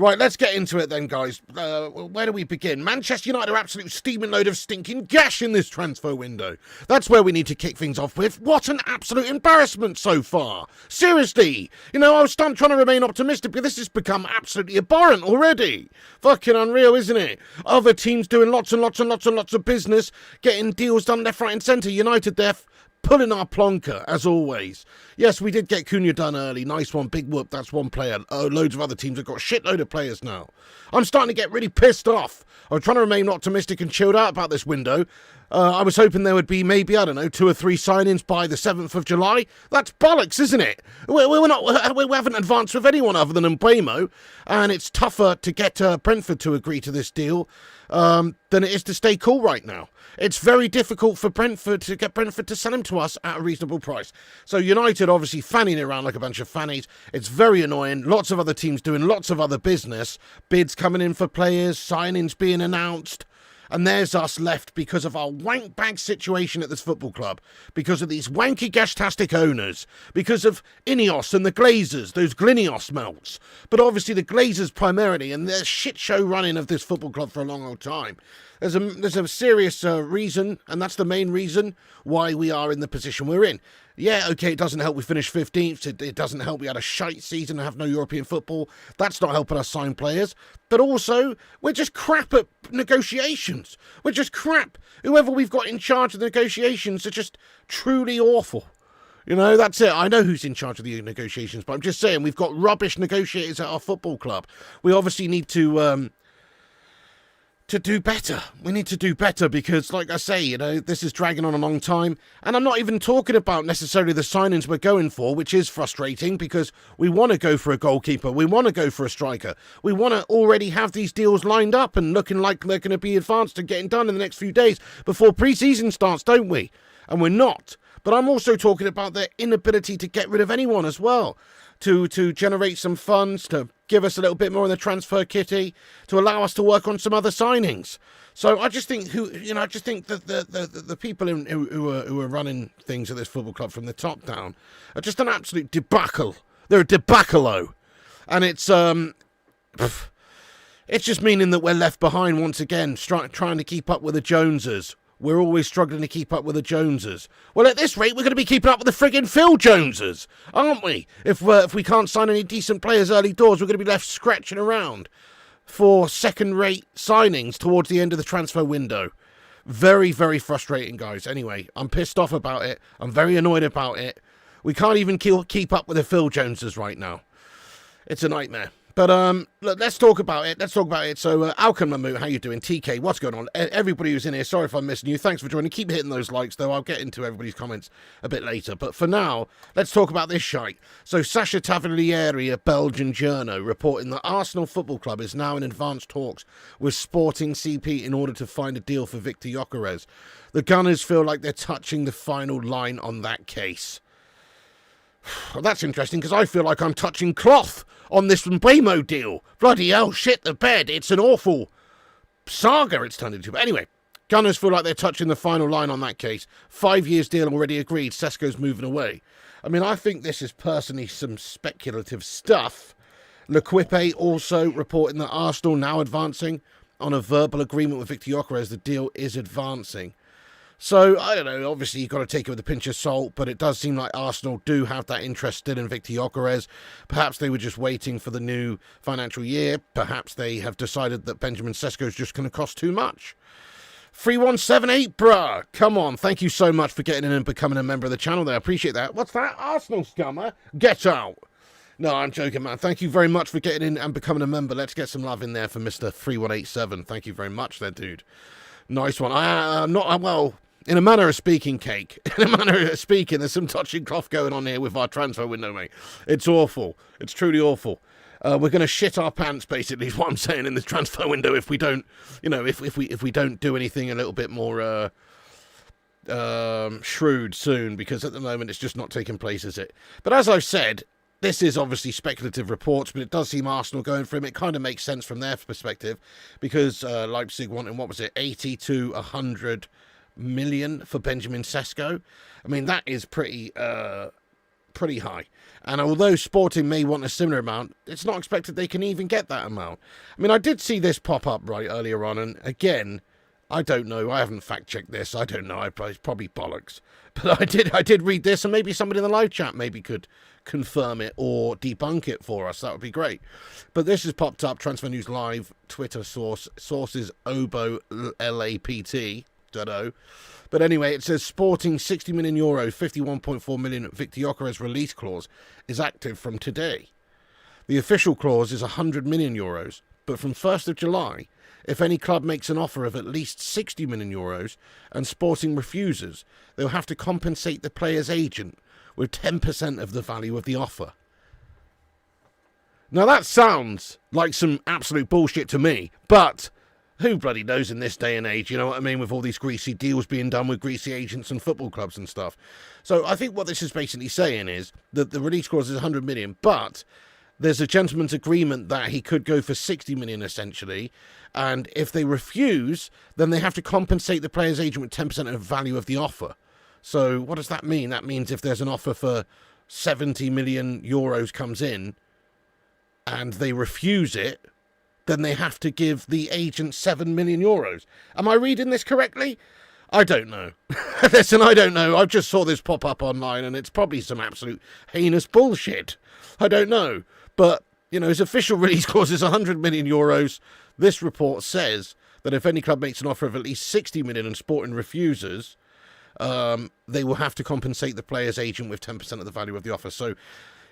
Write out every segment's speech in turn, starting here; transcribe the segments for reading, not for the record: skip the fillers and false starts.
Right, let's get into it then, guys. Where do we begin? Manchester United are absolute steaming load of stinking gash in this transfer window. That's where we need to kick things off with. What an absolute embarrassment so far. Seriously. You know, I was trying to remain optimistic, but this has become absolutely abhorrent already. Fucking unreal, isn't it? Other teams doing lots and lots and lots and lots of business, getting deals done left, right and centre. United there pulling our plonker, as always. Yes, we did get Cunha done early. Nice one, big whoop, that's one player. Loads of other teams have got a shitload of players now. I'm starting to get really pissed off. I'm trying to remain optimistic and chilled out about this window. I was hoping there would be maybe, I don't know, 2 or 3 signings by the 7th of July. That's bollocks, isn't it? We haven't advanced with anyone other than Mbeumo, and it's tougher to get Brentford to agree to this deal than it is to stay cool right now. It's very difficult for Brentford to get Brentford to sell him to us at a reasonable price. So United obviously fanning around like a bunch of fannies. It's very annoying. Lots of other teams doing lots of other business. Bids coming in for players, signings being announced. And there's us left because of our wank bag situation at this football club, because of these wanky gashtastic owners, because of Ineos and the Glazers, those Glinios melts. But obviously the Glazers primarily, and their shit show running of this football club for a long old time. There's a serious reason, and that's the main reason why we are in the position we're in. Yeah, okay, it doesn't help we finished 15th. It doesn't help we had a shite season and have no European football. That's not helping us sign players. But also, we're just crap at negotiations. We're just crap. Whoever we've got in charge of the negotiations are just truly awful. You know, that's it. I know who's in charge of the negotiations, but I'm just saying we've got rubbish negotiators at our football club. We obviously need to do better. We need to do better because, like I say, you know, this is dragging on a long time. And I'm not even talking about necessarily the signings we're going for, which is frustrating because we want to go for a goalkeeper. We want to go for a striker. We want to already have these deals lined up and looking like they're going to be advanced and getting done in the next few days before pre-season starts, don't we? And we're not. But I'm also talking about their inability to get rid of anyone as well. To generate some funds, to give us a little bit more in the transfer kitty, to allow us to work on some other signings. So I just think that the people who are running things at this football club from the top down are just an absolute debacle. They're a debacle, and it's just meaning that we're left behind once again, trying to keep up with the Joneses. We're always struggling to keep up with the Joneses. Well, at this rate, we're going to be keeping up with the friggin' Phil Joneses, aren't we? If we can't sign any decent players early doors, we're going to be left scratching around for second-rate signings towards the end of the transfer window. Very, very frustrating, guys. Anyway, I'm pissed off about it. I'm very annoyed about it. We can't even keep up with the Phil Joneses right now. It's a nightmare. But look, let's talk about it. So, Alcon Mamu, how you doing? TK, what's going on? Everybody who's in here, sorry if I'm missing you. Thanks for joining. Keep hitting those likes, though. I'll get into everybody's comments a bit later. But for now, let's talk about this shite. So, Sacha Tavolieri, a Belgian journo, reporting that Arsenal Football Club is now in advanced talks with Sporting CP in order to find a deal for Viktor Gyokeres. The Gunners feel like they're touching the final line on that case. Well, that's interesting because I feel like I'm touching cloth on this Mbeumo deal. Bloody hell, shit the bed. It's an awful saga it's turned into. But anyway, Gunners feel like they're touching the final line on that case. 5 years deal already agreed. Sesko's moving away. I mean, I think this is personally some speculative stuff. L'Equipe also reporting that Arsenal now advancing on a verbal agreement with Viktor Gyokeres. The deal is advancing. So, I don't know, obviously you've got to take it with a pinch of salt, but it does seem like Arsenal do have that interest still in Viktor Gyokeres. Perhaps they were just waiting for the new financial year. Perhaps they have decided that Benjamin Sesko is just going to cost too much. 3178, bruh. Come on, thank you so much for getting in and becoming a member of the channel there. I appreciate that. What's that? Arsenal scummer? Get out. No, I'm joking, man. Thank you very much for getting in and becoming a member. Let's get some love in there for Mr. 3187. Thank you very much there, dude. Nice one. Well... In a manner of speaking, Cake, there's some touching cloth going on here with our transfer window, mate. It's awful. It's truly awful. We're going to shit our pants, basically, is what I'm saying, in this transfer window if we don't, you know, if we don't do anything a little bit more shrewd soon, because at the moment it's just not taking place, is it? But as I've said, this is obviously speculative reports, but it does seem Arsenal going for him. It kind of makes sense from their perspective, because Leipzig wanting, what was it, 80 to 100 million for Benjamin Sesko. I mean, that is pretty pretty high. And although Sporting may want a similar amount, it's not expected they can even get that amount. I mean, I did see this pop up right earlier on, and again, I don't know. I haven't fact-checked this. I don't know. It's probably bollocks. But I did read this, and maybe somebody in the live chat maybe could confirm it or debunk it for us. That would be great. But this has popped up. Transfer News Live, Twitter sources Obo LAPT. Don't know. But anyway, it says Sporting €60 million, 51.4 million Viktor Gyokeres release clause is active from today. The official clause is €100 million, but from 1st of July, if any club makes an offer of at least €60 million and Sporting refuses, they'll have to compensate the player's agent with 10% of the value of the offer. Now that sounds like some absolute bullshit to me, but who bloody knows in this day and age, you know what I mean, with all these greasy deals being done with greasy agents and football clubs and stuff. So I think what this is basically saying is that the release clause is 100 million, but there's a gentleman's agreement that he could go for 60 million essentially, and if they refuse, then they have to compensate the player's agent with 10% of the value of the offer. So what does that mean? That means if there's an offer for 70 million euros comes in and they refuse it, then they have to give the agent 7 million euros. Am I reading this correctly? I don't know. Listen, I don't know. I just saw this pop up online and it's probably some absolute heinous bullshit. I don't know. But, you know, his official release clause is 100 million euros. This report says that if any club makes an offer of at least 60 million and Sporting refuses, they will have to compensate the player's agent with 10% of the value of the offer. So,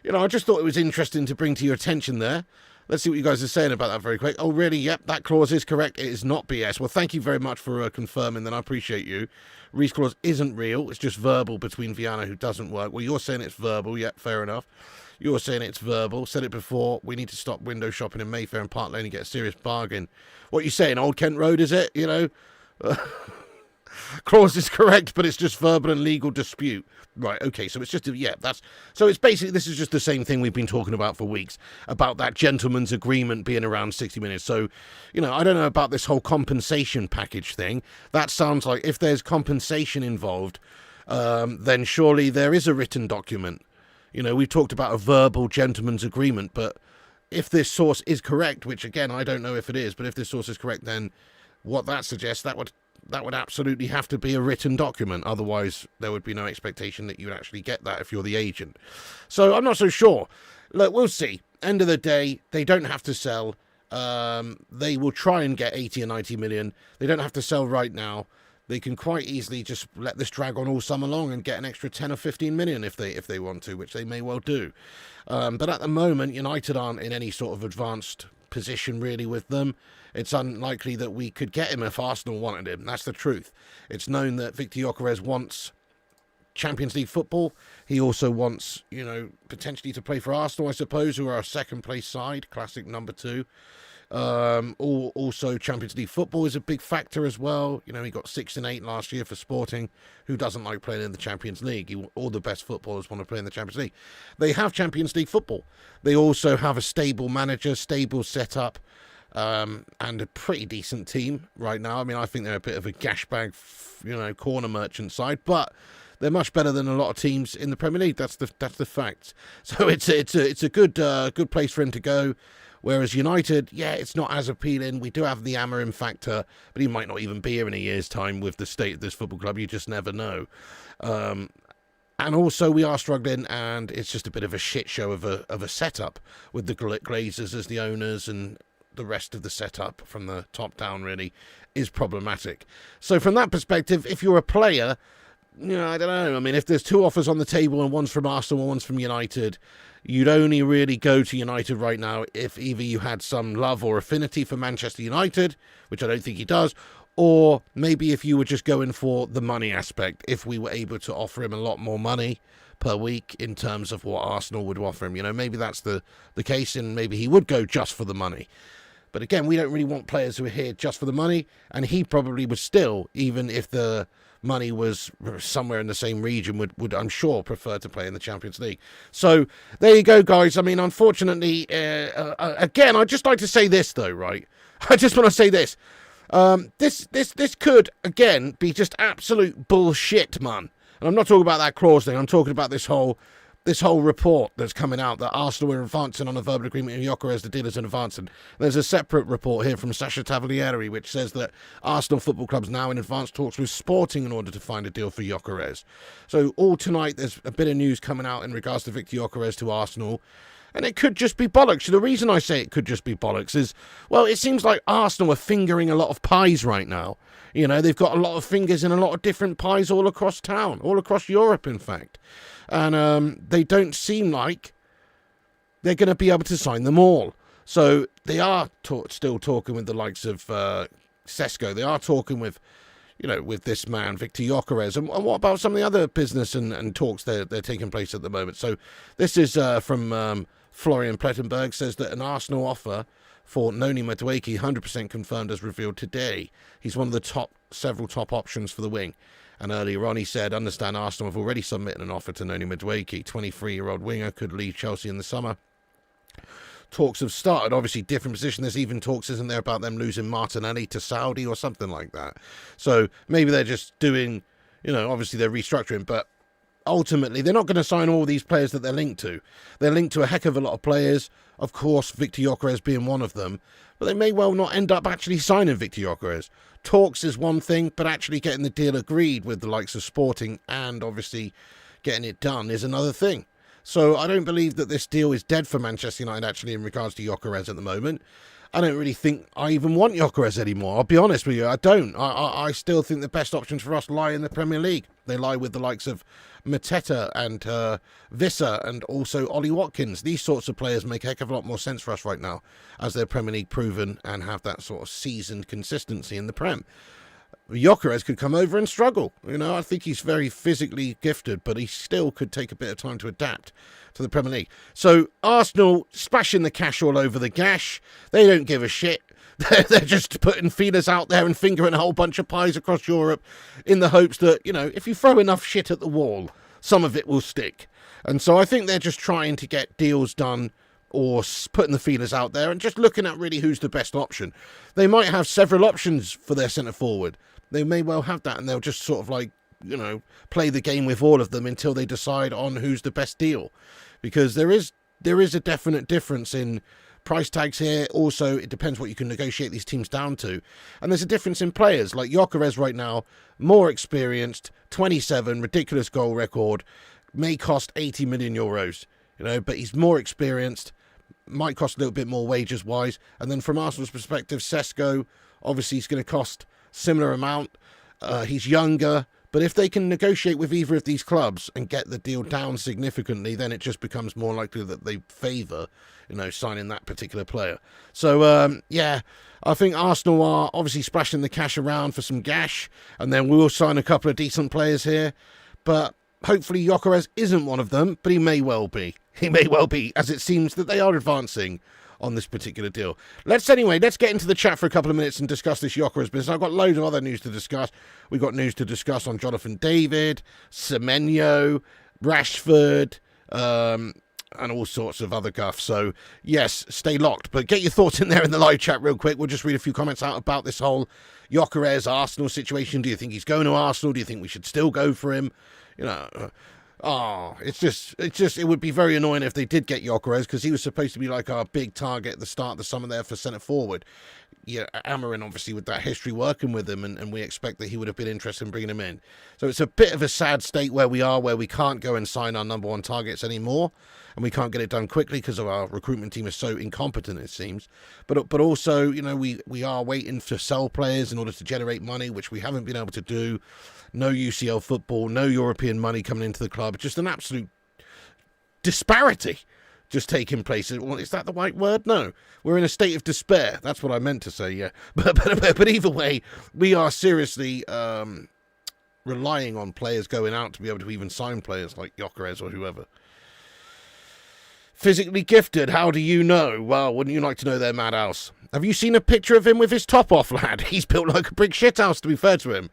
you know, I just thought it was interesting to bring to your attention there. Let's see what you guys are saying about that very quick. Oh, really? Yep, that clause is correct. It is not BS. Well, thank you very much for confirming that. I appreciate you. Release clause isn't real. It's just verbal between Viana, who doesn't work. Well, you're saying it's verbal. Yep, fair enough. You're saying it's verbal. Said it before. We need to stop window shopping in Mayfair and Park Lane and get a serious bargain. What are you saying? Old Kent Road, is it? You know? Clause is correct, but it's just verbal and legal dispute. Right, okay, so it's just, so it's basically, this is just the same thing we've been talking about for weeks, about that gentleman's agreement being around 60 minutes. So, you know, I don't know about this whole compensation package thing. That sounds like if there's compensation involved, then surely there is a written document. You know, we've talked about a verbal gentleman's agreement, but if this source is correct, which again, I don't know if it is, but if this source is correct, then what that suggests, that would absolutely have to be a written document. Otherwise, there would be no expectation that you would actually get that if you're the agent. So I'm not so sure. Look, we'll see. End of the day, they don't have to sell. They will try and get 80 or 90 million. They don't have to sell right now. They can quite easily just let this drag on all summer long and get an extra 10 or 15 million if they want to, which they may well do. But at the moment, United aren't in any sort of advanced position really with them. It's unlikely that we could get him if Arsenal wanted him. That's the truth. It's known that Viktor Gyokeres wants Champions League football. He also wants, you know, potentially to play for Arsenal, I suppose, who are a second place side, classic number 2. Also Champions League football is a big factor as well. You know, he got 6 and 8 last year for Sporting. Who doesn't like playing in the Champions League? All the best footballers want to play in the Champions League. They have Champions League football. They also have a stable manager, stable setup, and a pretty decent team right now. I mean, I think they're a bit of a gashbag, you know, corner merchant side, but they're much better than a lot of teams in the Premier League. That's the fact. So it's a good place for him to go. Whereas United, yeah, it's not as appealing. We do have the Amorim factor, but he might not even be here in a year's time with the state of this football club. You just never know. And also we are struggling, and it's just a bit of a shit show of a setup with the Glazers as the owners, and the rest of the setup from the top down really is problematic. So from that perspective, if you're a player, you know, I don't know. I mean, if there's 2 offers on the table and one's from Arsenal and one's from United, you'd only really go to United right now if either you had some love or affinity for Manchester United, which I don't think he does, or maybe if you were just going for the money aspect, if we were able to offer him a lot more money per week in terms of what Arsenal would offer him. You know, maybe that's the case, and maybe he would go just for the money. But again, we don't really want players who are here just for the money, and he probably would still, even if the money was somewhere in the same region, would I'm sure prefer to play in the Champions League. So there you go, guys. I mean, unfortunately, again, I'd just like to say this though, right? I just want to say this. This could again be just absolute bullshit, man. And I'm not talking about that clause thing. I'm talking about this whole this whole report that's coming out that Arsenal are advancing on a verbal agreement with Gyokeres, the dealers are advancing. There's a separate report here from Sasha Tavolieri which says that Arsenal Football Club's now in advanced talks with Sporting in order to find a deal for Gyokeres. So all tonight there's a bit of news coming out in regards to Viktor Gyokeres to Arsenal. And it could just be bollocks. The reason I say it could just be bollocks is, well, it seems like Arsenal are fingering a lot of pies right now. You know, they've got a lot of fingers in a lot of different pies all across town, all across Europe, in fact. And they don't seem like they're going to be able to sign them all. So they are still talking with the likes of Sesko. They are talking with, you know, with this man, Viktor Gyokeres. And what about some of the other business and talks they're taking place at the moment? So this is from Florian Plettenberg, says that an Arsenal offer for Noni Madueke, 100% confirmed as revealed today. He's one of the several top options for the wing. And earlier on he said, understand Arsenal have already submitted an offer to Noni Madueke. 23-year-old winger could leave Chelsea in the summer. Talks have started, obviously different position. There's even talks, isn't there, about them losing Martinelli to Saudi or something like that. So maybe they're just doing, you know, obviously they're restructuring, but ultimately they're not going to sign all these players that they're linked to. They're linked to a heck of a lot of players, of course, Viktor Gyokeres being one of them, but they may well not end up actually signing Viktor Gyokeres. Talks is one thing, but actually getting the deal agreed with the likes of Sporting and obviously getting it done is another thing. So I don't believe that this deal is dead for Manchester United actually in regards to Gyokeres at the moment. I don't really think I even want Gyokeres anymore. I'll be honest with you, I don't. I still think the best options for us lie in the Premier League. They lie with the likes of Mateta and Visser and also Ollie Watkins. These sorts of players make a heck of a lot more sense for us right now as they're Premier League proven and have that sort of seasoned consistency in the Prem. Gyokeres could come over and struggle. You know, I think he's very physically gifted, but he still could take a bit of time to adapt to the Premier League. So Arsenal splashing the cash all over the gash. They don't give a shit. They're just putting feelers out there and fingering a whole bunch of pies across Europe in the hopes that, you know, if you throw enough shit at the wall, some of it will stick. And so I think they're just trying to get deals done or putting the feelers out there and just looking at really who's the best option. They might have several options for their centre forward. They may well have that, and they'll just sort of like, you know, play the game with all of them until they decide on who's the best deal. Because there is a definite difference in price tags here. Also, it depends what you can negotiate these teams down to. And there's a difference in players. Like Gyokeres right now, more experienced, 27, ridiculous goal record, may cost 80 million euros, you know, but he's more experienced, might cost a little bit more wages-wise. And then from Arsenal's perspective, Sesko, obviously he's going to cost similar amount. He's younger, but if they can negotiate with either of these clubs and get the deal down significantly, then it just becomes more likely that they favour, you know, signing that particular player. So yeah, I think Arsenal are obviously splashing the cash around for some gash, and then we'll sign a couple of decent players here. But hopefully Gyokeres isn't one of them, but he may well be. He may well be, as it seems that they are advancing on this particular deal. Let's get into the chat for a couple of minutes and discuss this Gyokeres business. I've got loads of other news to discuss. We've got news to discuss on Jonathan David, Semenyo, Rashford, and all sorts of other guff. So, yes, stay locked. But get your thoughts in there in the live chat real quick. We'll just read a few comments out about this whole Gyokeres Arsenal situation. Do you think he's going to Arsenal? Do you think we should still go for him? You know, it would be very annoying if they did get Gyokeres, because he was supposed to be like our big target at the start of the summer there for centre forward. Yeah, Amarin obviously with that history working with him, and we expect that he would have been interested in bringing him in. So it's a bit of a sad state where we are, where we can't go and sign our number one targets anymore, and we can't get it done quickly because of our recruitment team is so incompetent, it seems. But also, you know, we are waiting to sell players in order to generate money, which we haven't been able to do. No UCL football, no European money coming into the club. Just an absolute disparity just taking place. Well, is that the right word? No. We're in a state of despair. That's what I meant to say, yeah. But either way, we are seriously relying on players going out to be able to even sign players like Gyokeres or whoever. Physically gifted, how do you know? Well, wouldn't you like to know their madhouse? Have you seen a picture of him with his top off, lad? He's built like a brick shithouse, to be fair to him.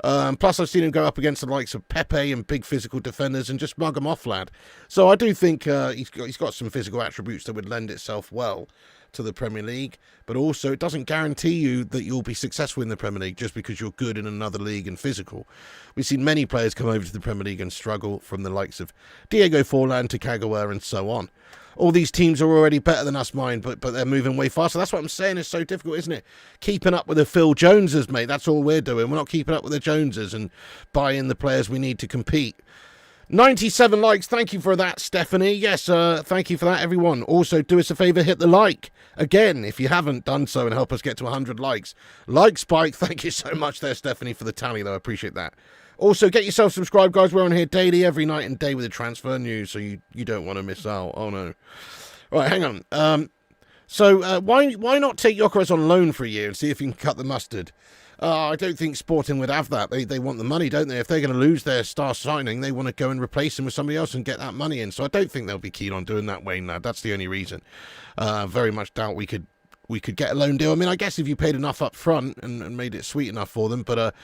Plus, I've seen him go up against the likes of Pepe and big physical defenders and just mug them off, lad. So I do think he's got some physical attributes that would lend itself well to the Premier League, but also it doesn't guarantee you that you'll be successful in the Premier League just because you're good in another league and physical. We've seen many players come over to the Premier League and struggle, from the likes of Diego Forlan to Kagawa and so on. All these teams are already better than us, mine, but they're moving way faster. That's what I'm saying is so difficult, isn't it? Keeping up with the Phil Joneses, mate. That's all we're doing. We're not keeping up with the Joneses and buying the players we need to compete. 97 likes. Thank you for that, Stephanie. Yes, thank you for that, everyone. Also, do us a favour, hit the like. Again, if you haven't done so, and help us get to 100 likes. Like Spike. Thank you so much there, Stephanie, for the tally, though. I appreciate that. Also, get yourself subscribed, guys. We're on here daily, every night and day with the transfer news, so you don't want to miss out. Oh, no. All right, hang on. Why not take Gyokeres on loan for a year and see if you can cut the mustard? I don't think Sporting would have that. They want the money, don't they? If they're going to lose their star signing, they want to go and replace him with somebody else and get that money in. So I don't think they'll be keen on doing that, Wayne, lad. That's the only reason. Very much doubt we could get a loan deal. I mean, I guess if you paid enough up front and made it sweet enough for them, but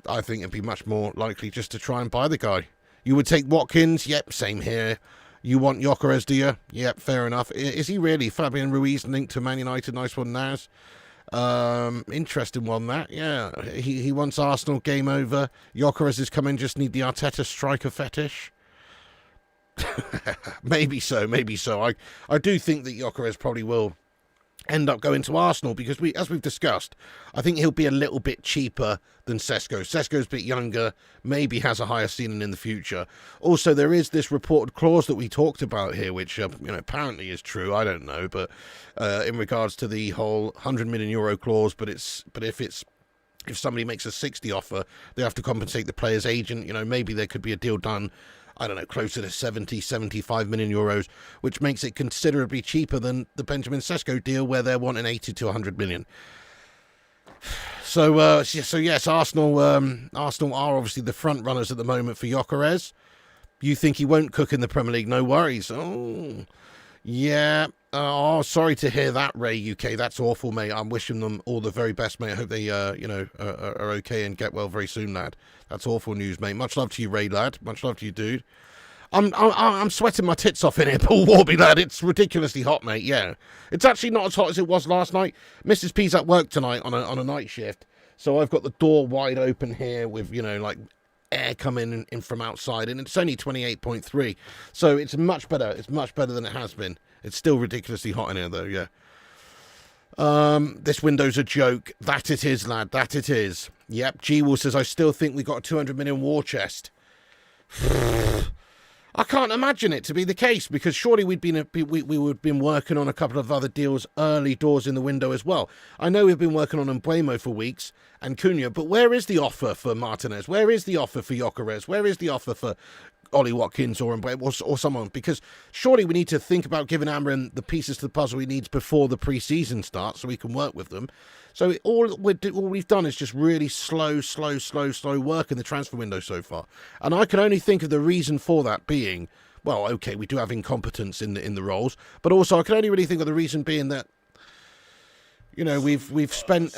I think it'd be much more likely just to try and buy the guy. You would take Watkins? Yep, same here. You want Gyokeres, do you? Yep, fair enough. Is he really? Fabian Ruiz linked to Man United? Nice one, Naz. Interesting one, that. Yeah, he wants Arsenal, game over. Gyokeres is coming, just need the Arteta striker fetish. Maybe so. I do think that Gyokeres probably will end up going to Arsenal because, as we've discussed, I think he'll be a little bit cheaper than Sesko. Sesko's a bit younger, maybe has a higher ceiling in the future. Also, there is this reported clause that we talked about here, which apparently is true. I don't know, but in regards to the whole €100 million clause, but if somebody makes a 60 offer, they have to compensate the player's agent. Maybe there could be a deal done, I don't know, closer to 75 million euros, which makes it considerably cheaper than the Benjamin Sesko deal, where they're wanting 80 to 100 million. So yes, Arsenal are obviously the front runners at the moment for Gyokeres. You think he won't cook in the Premier League? No worries. Oh, yeah. Oh, sorry to hear that, Ray UK. That's awful, mate. I'm wishing them all the very best, mate. I hope they, are okay and get well very soon, lad. That's awful news, mate. Much love to you, Ray, lad. Much love to you, dude. I'm sweating my tits off in here, Paul Warby, lad. It's ridiculously hot, mate. Yeah, it's actually not as hot as it was last night. Mrs. P's at work tonight on a night shift, so I've got the door wide open here with air coming in from outside, and it's only 28.3, so it's much better. It's much better than it has been. It's still ridiculously hot in here, though. Yeah. This window's a joke. That it is, lad. That it is. Yep. G-Wall says, I still think we got a 200 million war chest. I can't imagine it to be the case, because surely we would have been working on a couple of other deals early doors in the window as well. I know we've been working on Mbeumo for weeks and Cunha, but where is the offer for Martinez? Where is the offer for Gyokeres? Where is the offer for Ollie Watkins or Mbeumo or someone? Because surely we need to think about giving Amrin the pieces to the puzzle he needs before the pre-season starts so we can work with them. So all we've done is just really slow work in the transfer window so far. And I can only think of the reason for that being, well, okay, we do have incompetence in the roles, but also I can only really think of the reason being that, we've spent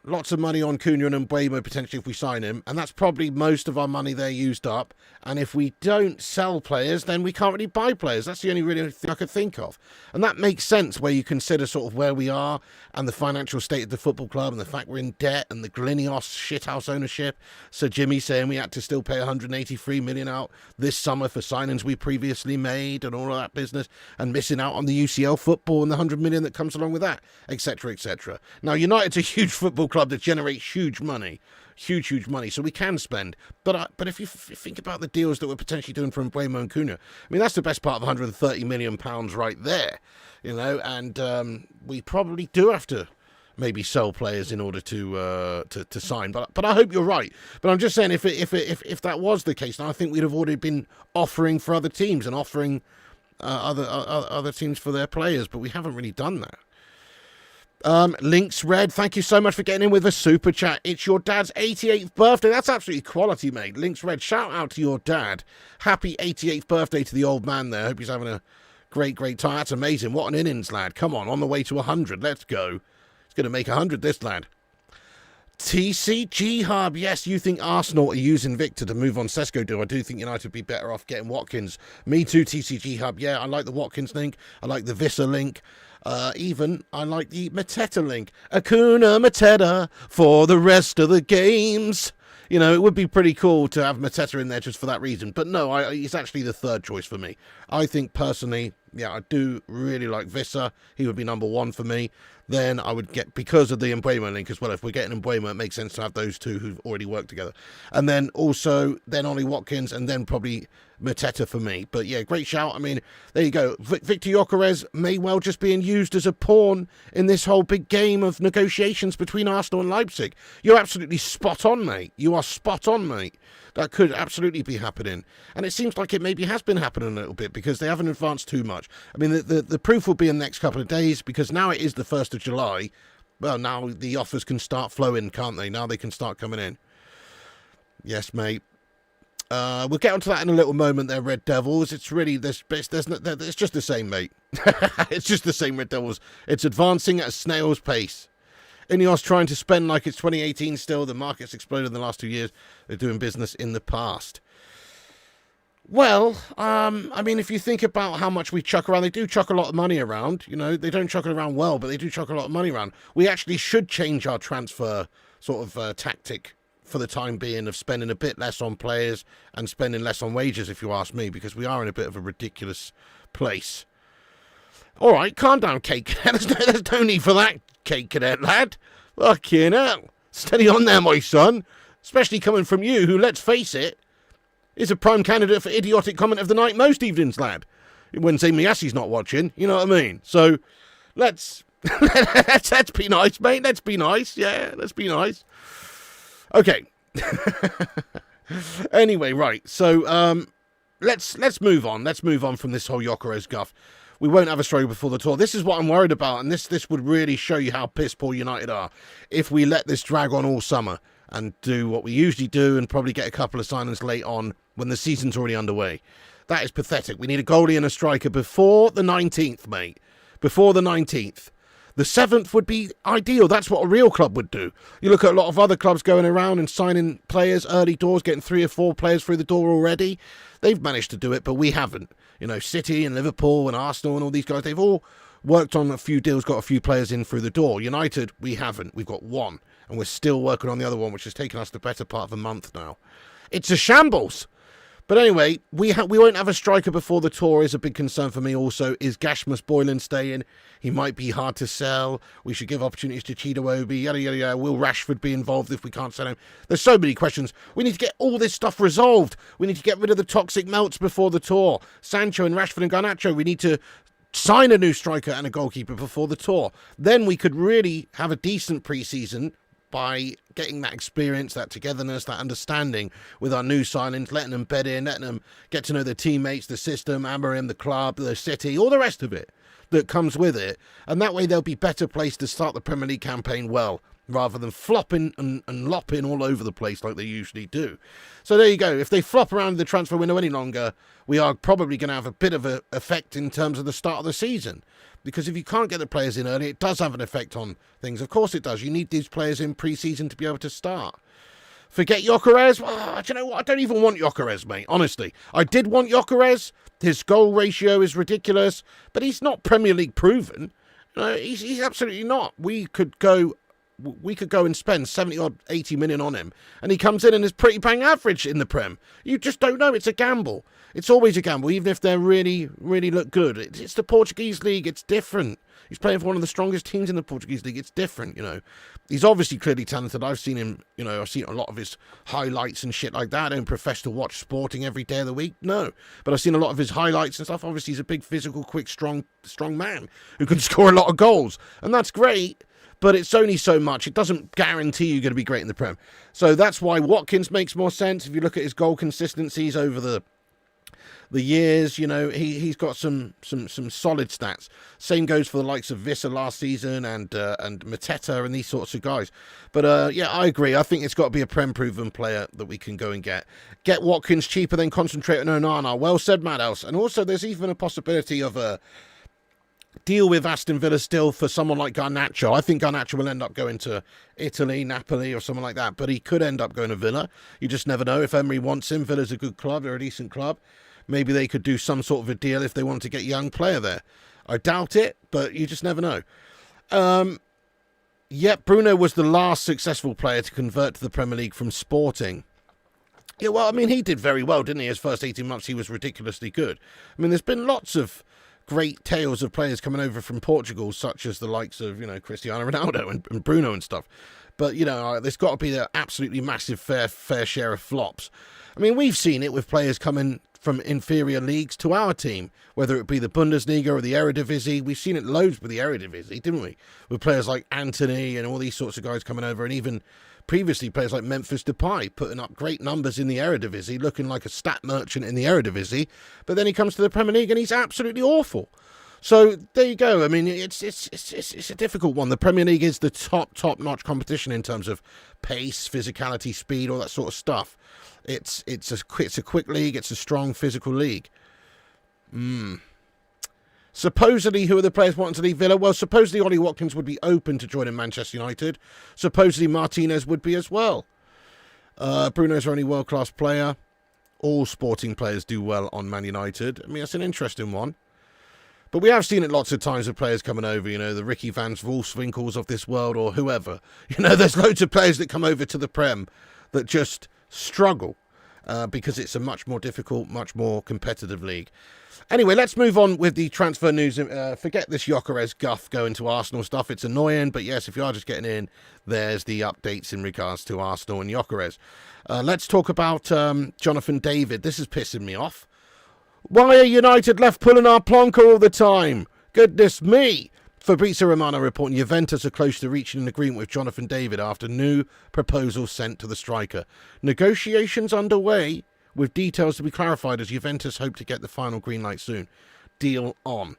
lots of money on Cunha and Mbeumo potentially if we sign him, and that's probably most of our money there used up. And if we don't sell players, then we can't really buy players. That's the only really thing I could think of. And that makes sense where you consider sort of where we are and the financial state of the football club and the fact we're in debt and the Glinios shithouse ownership. Sir Jimmy saying we had to still pay 183 million out this summer for signings we previously made and all of that business, and missing out on the UCL football and the 100 million that comes along with that, etc., etc. Now, United's a huge football club that generates huge money, so we can spend. But if you think about the deals that we're potentially doing for Mbeumo and Cunha, I mean, that's the best part of 130 million pounds right there, and we probably do have to maybe sell players in order to sign. But I hope you're right. But I'm just saying, if that was the case, then I think we'd have already been offering for other teams and offering other teams for their players, but we haven't really done that. Links Red, thank you so much for getting in with a super chat. It's your dad's 88th birthday. That's absolutely quality, mate. Links Red, shout out to your dad. Happy 88th birthday to the old man there. Hope he's having a great time. That's amazing. What an innings, lad. Come on the way to 100. Let's go. He's going to make 100, this lad. TCG Hub, yes, you think Arsenal are using Viktor to move on Sesko do. I do think United would be better off getting Watkins. Me too, TCG Hub. Yeah, I like the Watkins link. I like the Visser link. Even I like the Mateta link. Akuna Mateta for the rest of the games. You know, it would be pretty cool to have Mateta in there just for that reason. But no, he's actually the third choice for me. I think personally, yeah, I do really like Visser. He would be number one for me. Then I would get, because of the Mbeumo link as well, if we're getting Mbeumo, it makes sense to have those two who've already worked together. And then also, then Ollie Watkins, and then probably Mateta for me. But yeah, great shout. I mean, there you go. Viktor Gyokeres may well just being used as a pawn in this whole big game of negotiations between Arsenal and Leipzig. You're absolutely spot on, mate. You are spot on, mate. That could absolutely be happening. And it seems like it maybe has been happening a little bit because they haven't advanced too much. I mean, the proof will be in the next couple of days because now it is the 1st of July. Well, now the offers can start flowing, can't they? Now they can start coming in. Yes, mate. We'll get onto that in a little moment there, Red Devils. It's really, it's just the same, mate. It's just the same, Red Devils. It's advancing at a snail's pace. Ineos trying to spend like it's 2018 still. The market's exploded in the last 2 years. They're doing business in the past. Well, I mean, if you think about how much we chuck around, they do chuck a lot of money around. You know, they don't chuck it around well, but they do chuck a lot of money around. We actually should change our transfer sort of tactic for the time being of spending a bit less on players and spending less on wages, if you ask me, because we are in a bit of a ridiculous place. All right, calm down, Kate Cadet. There's no need for that, Kate Cadet, lad. Fucking hell. Steady on there, my son. Especially coming from you, who, let's face it, is a prime candidate for idiotic comment of the night most evenings, lad. When Zayn Miyassi's not watching, you know what I mean? So, let's be nice, mate. Let's be nice. Yeah, let's be nice. Okay. Anyway, right. So, let's move on. Let's move on from this whole Gyokeres guff. We won't have a struggle before the tour. This is what I'm worried about, and this would really show you how piss poor United are if we let this drag on all summer and do what we usually do and probably get a couple of signings late on when the season's already underway. That is pathetic. We need a goalie and a striker before the 19th, mate. Before the 19th. The 7th would be ideal. That's what a real club would do. You look at a lot of other clubs going around and signing players early doors, getting 3 or 4 players through the door already. They've managed to do it, but we haven't. You know, City and Liverpool and Arsenal and all these guys, they've all worked on a few deals, got a few players in through the door. United, we haven't. We've got 1, and we're still working on the other one, which has taken us the better part of a month now. It's a shambles. But anyway, we won't have a striker before the tour is a big concern for me also. Is Gashmus Boylan staying? He might be hard to sell. We should give opportunities to Chido-Obi, yada, yada, yada. Will Rashford be involved if we can't sell him? There's so many questions. We need to get all this stuff resolved. We need to get rid of the toxic melts before the tour. Sancho and Rashford and Garnacho, we need to sign a new striker and a goalkeeper before the tour. Then we could really have a decent pre-season by getting that experience, that togetherness, that understanding with our new signings, letting them bed in, letting them get to know their teammates, the system, Amorim, the club, the city, all the rest of it that comes with it. And that way they'll be better placed to start the Premier League campaign well, rather than flopping and lopping all over the place like they usually do. So there you go. If they flop around the transfer window any longer, we are probably going to have a bit of an effect in terms of the start of the season. Because if you can't get the players in early, it does have an effect on things. Of course it does. You need these players in pre-season to be able to start. Forget Gyokeres. Oh, do you know what? I don't even want Gyokeres, mate. Honestly. I did want Gyokeres. His goal ratio is ridiculous. But he's not Premier League proven. No, he's absolutely not. We could go and spend 70 or 80 million on him, and he comes in and is pretty bang average in the Prem. You just don't know. It's a gamble. It's always a gamble, even if they really, really look good. It's the Portuguese league. It's different. He's playing for one of the strongest teams in the Portuguese league. It's different, you know. He's obviously clearly talented. I've seen him, you know, I've seen a lot of his highlights and shit like that. I don't profess to watch sporting every day of the week, no. But I've seen a lot of his highlights and stuff. Obviously, he's a big, physical, quick, strong man who can score a lot of goals. And that's great. But it's only so much. It doesn't guarantee you're going to be great in the Prem. So that's why Watkins makes more sense. If you look at his goal consistencies over the years, you know, he's got some solid stats. Same goes for the likes of Visser last season and Mateta and these sorts of guys. But yeah, I agree. I think it's got to be a Prem-proven player that we can go and get. Get Watkins cheaper, then concentrate on Onana. Well said, Madhouse. And also, there's even a possibility of deal with Aston Villa still for someone like Garnacho. I think Garnacho will end up going to Italy, Napoli, or someone like that. But he could end up going to Villa. You just never know. If Emery wants him, Villa's a good club. They're a decent club. Maybe they could do some sort of a deal if they want to get a young player there. I doubt it, but you just never know. Bruno was the last successful player to convert to the Premier League from Sporting. Yeah, well, I mean, he did very well, didn't he? His first 18 months, he was ridiculously good. I mean, there's been lots of great tales of players coming over from Portugal, such as the likes of, Cristiano Ronaldo and Bruno and stuff. But, there's got to be an absolutely massive fair share of flops. I mean, we've seen it with players coming from inferior leagues to our team, whether it be the Bundesliga or the Eredivisie. We've seen it loads with the Eredivisie, didn't we? With players like Anthony and all these sorts of guys coming over, and even previously players like Memphis Depay putting up great numbers in the Eredivisie, looking like a stat merchant in the Eredivisie, but then he comes to the Premier League and he's absolutely awful. So there you go. I mean, it's a difficult one. The Premier League is the top-notch competition in terms of pace, physicality, speed, all that sort of stuff. It's a quick league. It's a strong physical league. Supposedly, who are the players wanting to leave Villa? Well, supposedly Ollie Watkins would be open to joining Manchester United. Supposedly Martinez would be as well. Bruno's our only world-class player. All Sporting players do well on Man United. I mean, that's an interesting one. But we have seen it lots of times with players coming over, the Ricky Van Wolfswinkels of this world or whoever. There's loads of players that come over to the Prem that just struggle because it's a much more difficult, much more competitive league. Anyway, let's move on with the transfer news. Forget this Gyokeres guff going to Arsenal stuff. It's annoying, but yes, if you are just getting in, there's the updates in regards to Arsenal and Gyokeres. Let's talk about Jonathan David. This is pissing me off. Why are United left pulling our plonker all the time? Goodness me. Fabrizio Romano reporting Juventus are close to reaching an agreement with Jonathan David after new proposals sent to the striker. Negotiations underway with details to be clarified as Juventus hope to get the final green light soon. Deal on.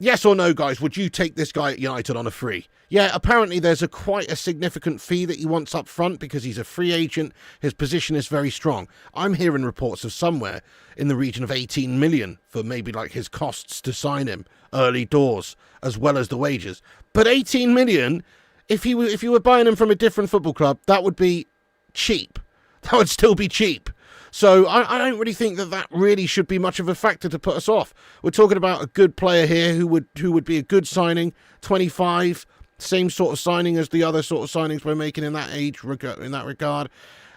Yes or no, guys, would you take this guy at United on a free? Yeah, apparently there's quite a significant fee that he wants up front because he's a free agent. His position is very strong. I'm hearing reports of somewhere in the region of 18 million for maybe like his costs to sign him early doors as well as the wages. But 18 million, if you were buying him from a different football club, that would be cheap. That would still be cheap. So I don't really think that really should be much of a factor to put us off. We're talking about a good player here who would be a good signing, 25, same sort of signing as the other sort of signings we're making in that regard.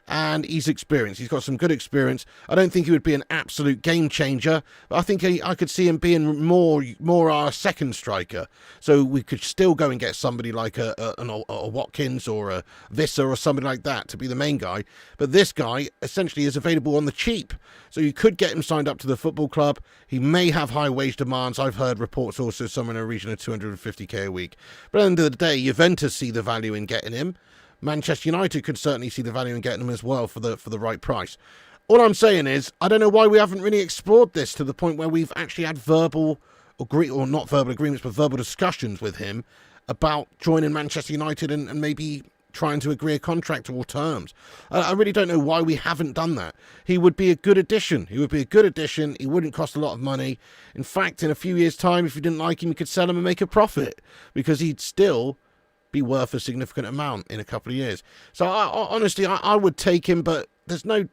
And he's experienced. He's got some good experience. I don't think he would be an absolute game changer, but I think I could see him being more our second striker. So we could still go and get somebody like a Watkins or a Visser or somebody like that to be the main guy. But this guy essentially is available on the cheap. So you could get him signed up to the football club. He may have high wage demands. I've heard reports also somewhere in a region of 250k a week. But at the end of the day, Juventus see the value in getting him. Manchester United could certainly see the value in getting him as well for the right price. All I'm saying is, I don't know why we haven't really explored this to the point where we've actually had verbal agreements, but verbal discussions with him about joining Manchester United and maybe trying to agree a contract or terms. I really don't know why we haven't done that. He would be a good addition. He wouldn't cost a lot of money. In fact, in a few years' time, if you didn't like him, you could sell him and make a profit because he'd still be worth a significant amount in a couple of years. So honestly, I would take him, but there's no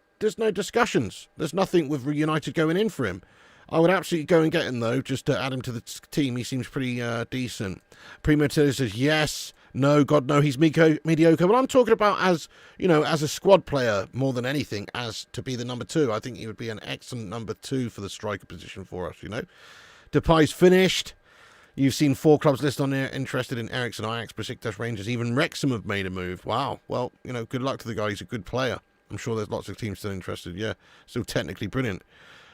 discussions. There's nothing with United going in for him. I would absolutely go and get him though, just to add him to the team. He seems pretty decent. Primo Tilly says yes, no, God no, he's mediocre. Well, I'm talking about as a squad player more than anything, as to be the number 2. I think he would be an excellent number 2 for the striker position for us. Depay's finished. You've seen 4 clubs listed on there interested in Ericsson, Ajax, Besiktas, Rangers. Even Wrexham have made a move. Wow. Well, good luck to the guy. He's a good player. I'm sure there's lots of teams still interested. Yeah, still technically brilliant.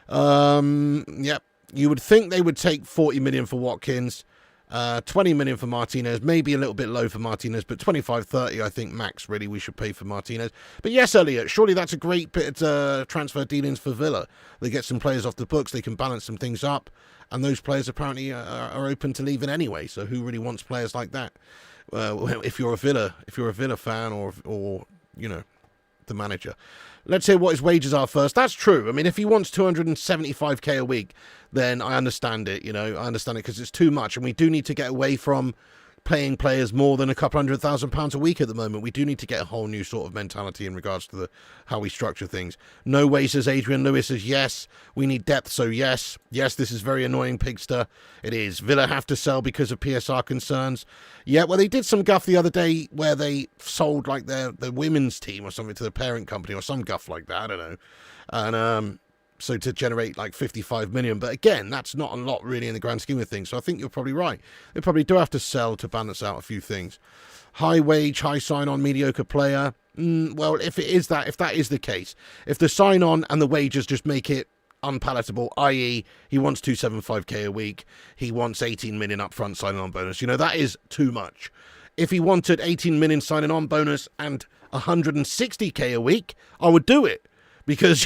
Yep. You would think they would take 40 million for Watkins, 20 million for Martinez, maybe a little bit low for Martinez, but 25, 30, I think max really we should pay for Martinez. But yes, Elliot, surely that's a great bit of transfer dealings for Villa. They get some players off the books, they can balance some things up, and those players apparently are open to leaving anyway. So who really wants players like that? If you're a Villa fan, or the manager. Let's hear what his wages are first. That's true. I mean, if he wants 275k a week, then I understand it. I understand it because it's too much, and we do need to get away from paying players more than a couple £100,000 a week at the moment. We do need to get a whole new sort of mentality in regards to how we structure things. No way, says Adrian Lewis, says yes. We need depth, so yes. Yes, this is very annoying, Pigster. It is. Villa have to sell because of PSR concerns. Yeah, well, they did some guff the other day where they sold like the women's team or something to the parent company or some guff like that. I don't know. And so to generate like 55 million. But again, that's not a lot really in the grand scheme of things. So I think you're probably right. They probably do have to sell to balance out a few things. High wage, high sign-on, mediocre player. Well, if that is the case, if the sign-on and the wages just make it unpalatable, i.e. he wants 275k a week, he wants 18 million upfront signing on bonus, that is too much. If he wanted 18 million signing on bonus and 160k a week, I would do it. Because,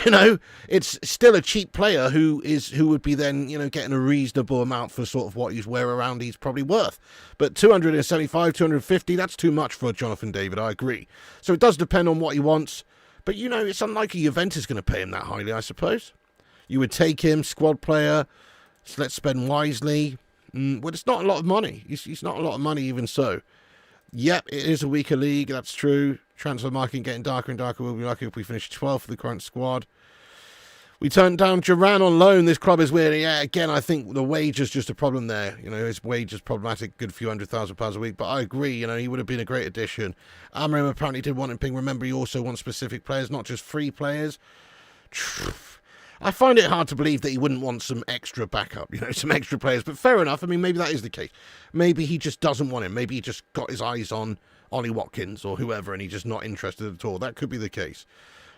it's still a cheap player who would be then, getting a reasonable amount for sort of what he's probably worth. But 275, 250, that's too much for Jonathan David, I agree. So it does depend on what he wants. But, it's unlikely Juventus is going to pay him that highly, I suppose. You would take him, squad player, so let's spend wisely. Well, it's not a lot of money. It's not a lot of money even so. Yep, it is a weaker league, that's true. Transfer market getting darker and darker. We'll be lucky if we finish 12th for the current squad. We turned down Duran on loan. This club is weird. Yeah, again, I think the wage is just a problem there. His wage is problematic, good few £100,000 a week. But I agree, he would have been a great addition. Amorim apparently did want him ping. Remember, he also wants specific players, not just free players. I find it hard to believe that he wouldn't want some extra backup, some extra players. But fair enough. I mean, maybe that is the case. Maybe he just doesn't want him. Maybe he just got his eyes on Ollie Watkins or whoever, and he's just not interested at all. That could be the case.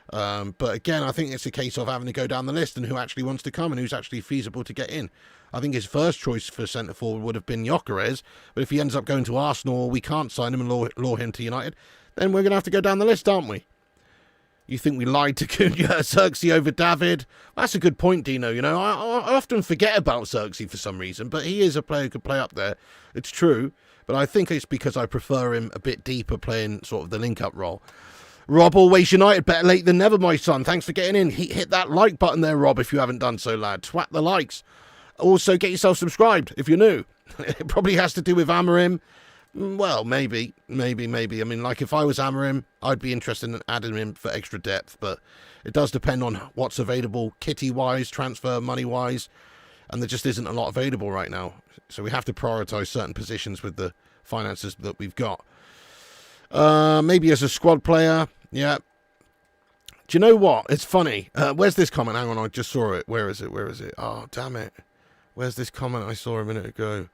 But again, I think it's a case of having to go down the list and who actually wants to come and who's actually feasible to get in. I think his first choice for centre-forward would have been Gyokeres, but if he ends up going to Arsenal, we can't sign him and lure him to United, then we're going to have to go down the list, aren't we? You think we lied to Xerxes over David? That's a good point, Dino. I often forget about Xerxes for some reason, but he is a player who could play up there. It's true, but I think it's because I prefer him a bit deeper playing sort of the link-up role. Rob, always United, better late than never, my son. Thanks for getting in. Hit that like button there, Rob, if you haven't done so, lad. Twat the likes. Also, get yourself subscribed if you're new. It probably has to do with Amorim. Well, maybe. I mean, like, if I was Amorim, I'd be interested in adding him for extra depth, but it does depend on what's available kitty-wise, transfer money-wise, and there just isn't a lot available right now. So we have to prioritise certain positions with the finances that we've got. Maybe as a squad player, yeah. Do you know what? It's funny. Where's this comment? Hang on, I just saw it. Where is it? Oh, damn it. Where's this comment I saw a minute ago?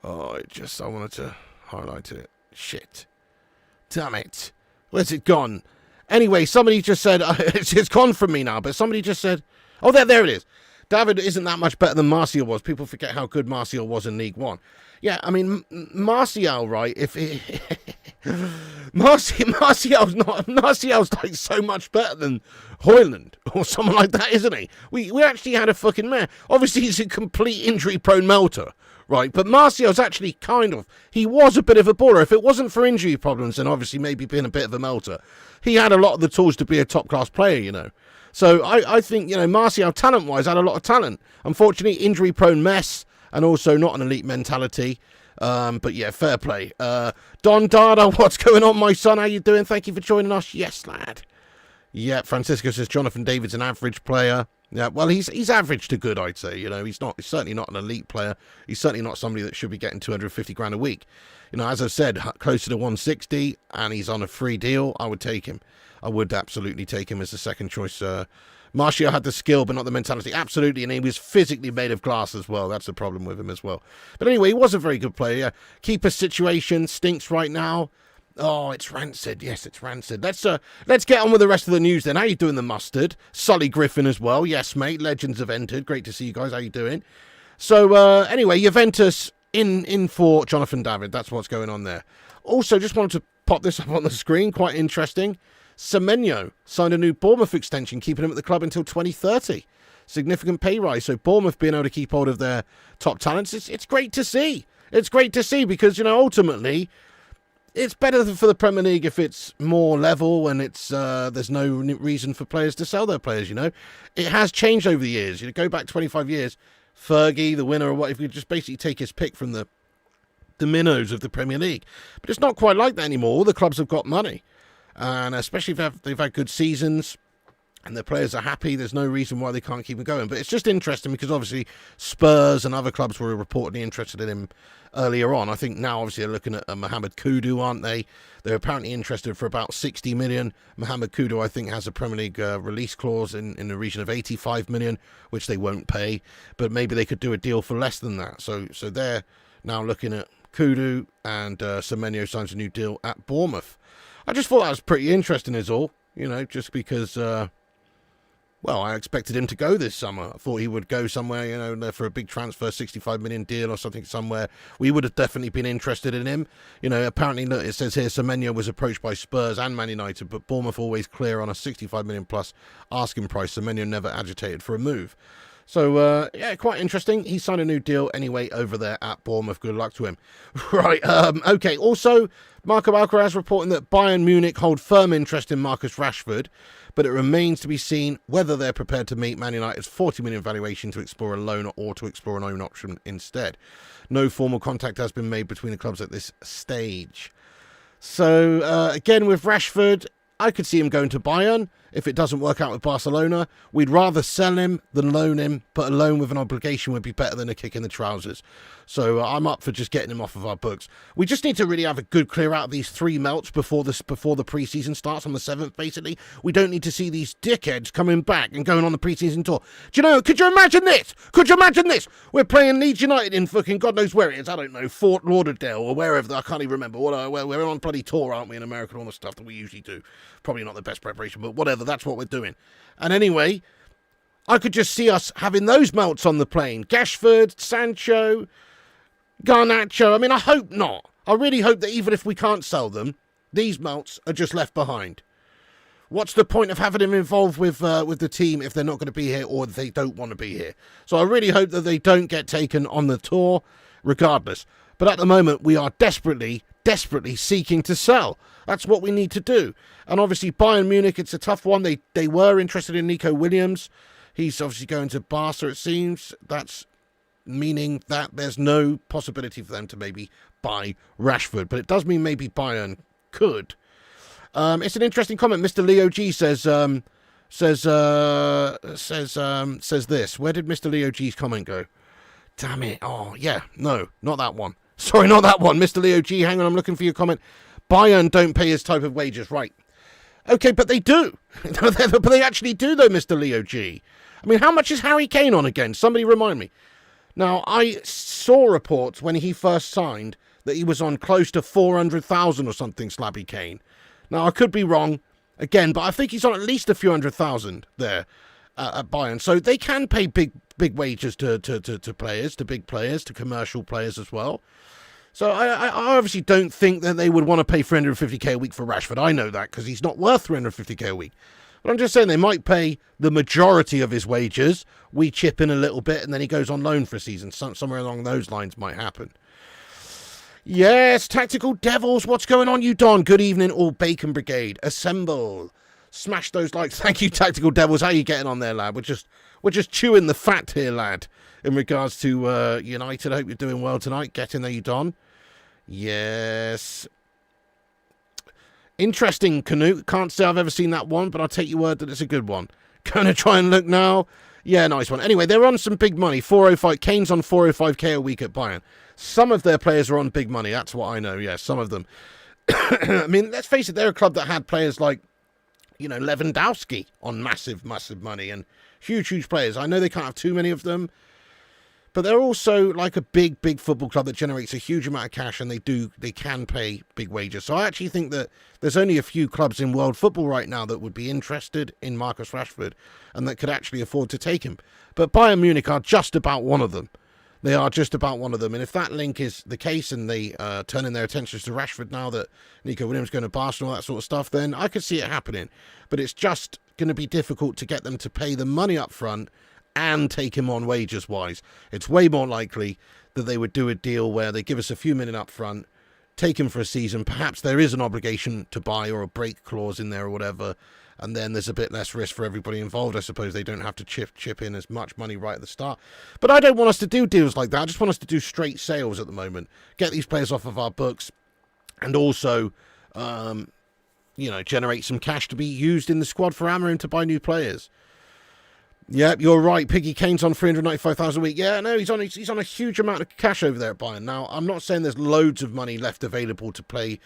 Oh, I wanted to highlight it. Shit. Damn it. Where's it gone? Anyway, somebody just said, it's gone from me now, but somebody just said, oh, there it is. David isn't that much better than Martial was. People forget how good Martial was in League One. Yeah, I mean, Martial, right, Martial's like so much better than Højlund or someone like that, isn't he? We actually had a fucking mare. Obviously, he's a complete injury-prone melter, right? But Martial's actually he was a bit of a baller. If it wasn't for injury problems and obviously maybe being a bit of a melter, he had a lot of the tools to be a top-class player, So I think, Martial, talent-wise, had a lot of talent. Unfortunately, injury-prone mess and also not an elite mentality. But yeah, fair play. Don Dada, what's going on, my son? How you doing? Thank you for joining us. Yes, lad. Yeah, Francisco says Jonathan David's an average player. Yeah, well, he's average to good, I'd say. He's certainly not an elite player. He's certainly not somebody that should be getting 250 grand a week. As I said, closer to 160, and he's on a free deal. I would take him. I would absolutely take him as a second choice. Martial had the skill, but not the mentality. Absolutely, and he was physically made of glass as well. That's the problem with him as well. But anyway, he was a very good player. Keeper situation stinks right now. Oh, it's rancid. Yes, it's rancid. Let's get on with the rest of the news then. How you doing, the mustard? Sully Griffin as well. Yes, mate. Legends have entered. Great to see you guys. How you doing? So, anyway, Juventus in for Jonathan David. That's what's going on there. Also, just wanted to pop this up on the screen. Quite interesting. Semenyo signed a new Bournemouth extension, keeping him at the club until 2030. Significant pay rise. So Bournemouth being able to keep hold of their top talents, it's great to see. It's great to see because, ultimately, it's better for the Premier League if it's more level and it's there's no reason for players to sell their players, you know. It has changed over the years. You know, go back 25 years, Fergie, the winner, or what, if you just basically take his pick from the minnows of the Premier League. But it's not quite like that anymore. All the clubs have got money. And especially if they've had good seasons and their players are happy, there's no reason why they can't keep him going. But it's just interesting because obviously Spurs and other clubs were reportedly interested in him earlier on. I think now obviously they're looking at Mohamed Kudus, aren't they? They're apparently interested for about 60 million. Mohamed Kudus, I think, has a Premier League release clause in the region of 85 million, which they won't pay. But maybe they could do a deal for less than that. So they're now looking at Kudus, and Semenyo signs a new deal at Bournemouth. I just thought that was pretty interesting is all, you know, just because, well, I expected him to go this summer. I thought he would go somewhere, you know, for a big transfer, 65 million deal or something somewhere. We would have definitely been interested in him. You know, apparently, look, it says here, Semenyo was approached by Spurs and Man United, but Bournemouth always clear on a 65 million plus asking price. Semenyo never agitated for a move. So, yeah, quite interesting. He signed a new deal anyway over there at Bournemouth. Good luck to him. Right, okay. Also, Marco Alcaraz reporting that Bayern Munich hold firm interest in Marcus Rashford, but it remains to be seen whether they're prepared to meet Man United's 40 million valuation to explore a loan or to explore an own option instead. No formal contact has been made between the clubs at this stage. So, again, with Rashford, I could see him going to Bayern. If it doesn't work out with Barcelona, we'd rather sell him than loan him, but a loan with an obligation would be better than a kick in the trousers. So I'm up for just getting him off of our books. We just need to really have a good clear out of these 3 melts before the pre-season starts on the 7th, basically. We don't need to see these dickheads coming back and going on the pre-season tour. Do you know, could you imagine this? Could you imagine this? We're playing Leeds United in fucking God knows where it is. I don't know, Fort Lauderdale or wherever. I can't even remember. We're on bloody tour, aren't we, in America and all the stuff that we usually do. Probably not the best preparation, but whatever, that's what we're doing. And anyway, I could just see us having those melts on the plane. Rashford, Sancho, Garnacho. I mean, I hope not. I really hope that even if we can't sell them, these melts are just left behind. What's the point of having them involved with the team if they're not going to be here or they don't want to be here? So I really hope that they don't get taken on the tour regardless. But at the moment, we are desperately seeking to sell. That's what we need to do. And obviously, Bayern Munich, it's a tough one. They were interested in Nico Williams. He's obviously going to Barca, it seems. That's meaning that there's no possibility for them to maybe buy Rashford. But it does mean maybe Bayern could. It's an interesting comment. Mr. Leo G says this. Where did Mr. Leo G's comment go? Damn it. Oh, yeah. No, not that one. Sorry, not that one. Mr. Leo G, hang on, I'm looking for your comment. Bayern don't pay his type of wages, right? Okay, but they do. But they actually do, though, Mr. Leo G. I mean, how much is Harry Kane on again? Somebody remind me. Now, I saw reports when he first signed that he was on close to 400,000 or something, Slabby Kane. Now, I could be wrong, again, but I think he's on at least a few 100,000 there at Bayern. So they can pay big wages to players, to big players, to commercial players as well. So I obviously don't think that they would want to pay 350k a week for Rashford. I know that because he's not worth 350k a week. But I'm just saying they might pay the majority of his wages. We chip in a little bit and then he goes on loan for a season. Somewhere along those lines might happen. Yes, Tactical Devils, what's going on, you Don? Good evening, all Bacon Brigade. Assemble. Smash those likes. Thank you, Tactical Devils. How are you getting on there, lad? We're just chewing the fat here, lad, in regards to United. I hope you're doing well tonight. Get in there, you Don. Yes. Interesting, Canute. Can't say I've ever seen that one, but I'll take your word that it's a good one. Gonna try and look now. Yeah, nice one. Anyway, they're on some big money. 405. Kane's on 405k a week at Bayern. Some of their players are on big money. That's what I know. Yeah, some of them. I mean, let's face it. They're a club that had players like, Lewandowski on massive money and huge players. I know they can't have too many of them, but they're also like a big football club that generates a huge amount of cash, and they can pay big wages. So I actually think that there's only a few clubs in world football right now that would be interested in Marcus Rashford and that could actually afford to take him. But Bayern Munich are just about one of them. They are just about one of them. And if that link is the case and they turn in their attentions to Rashford now that Nico Williams is going to Barca and all that sort of stuff, then I could see it happening. But it's just going to be difficult to get them to pay the money up front and take him on wages-wise. It's way more likely that they would do a deal where they give us a few million up front, take him for a season. Perhaps there is an obligation to buy or a break clause in there or whatever, and then there's a bit less risk for everybody involved. I suppose they don't have to chip in as much money right at the start. But I don't want us to do deals like that. I just want us to do straight sales at the moment. Get these players off of our books, and also, generate some cash to be used in the squad for Amorim to buy new players. Yeah, you're right. Piggy Kane's on 395,000 a week. Yeah, no, he's on a huge amount of cash over there at Bayern. Now, I'm not saying there's loads of money left available to pay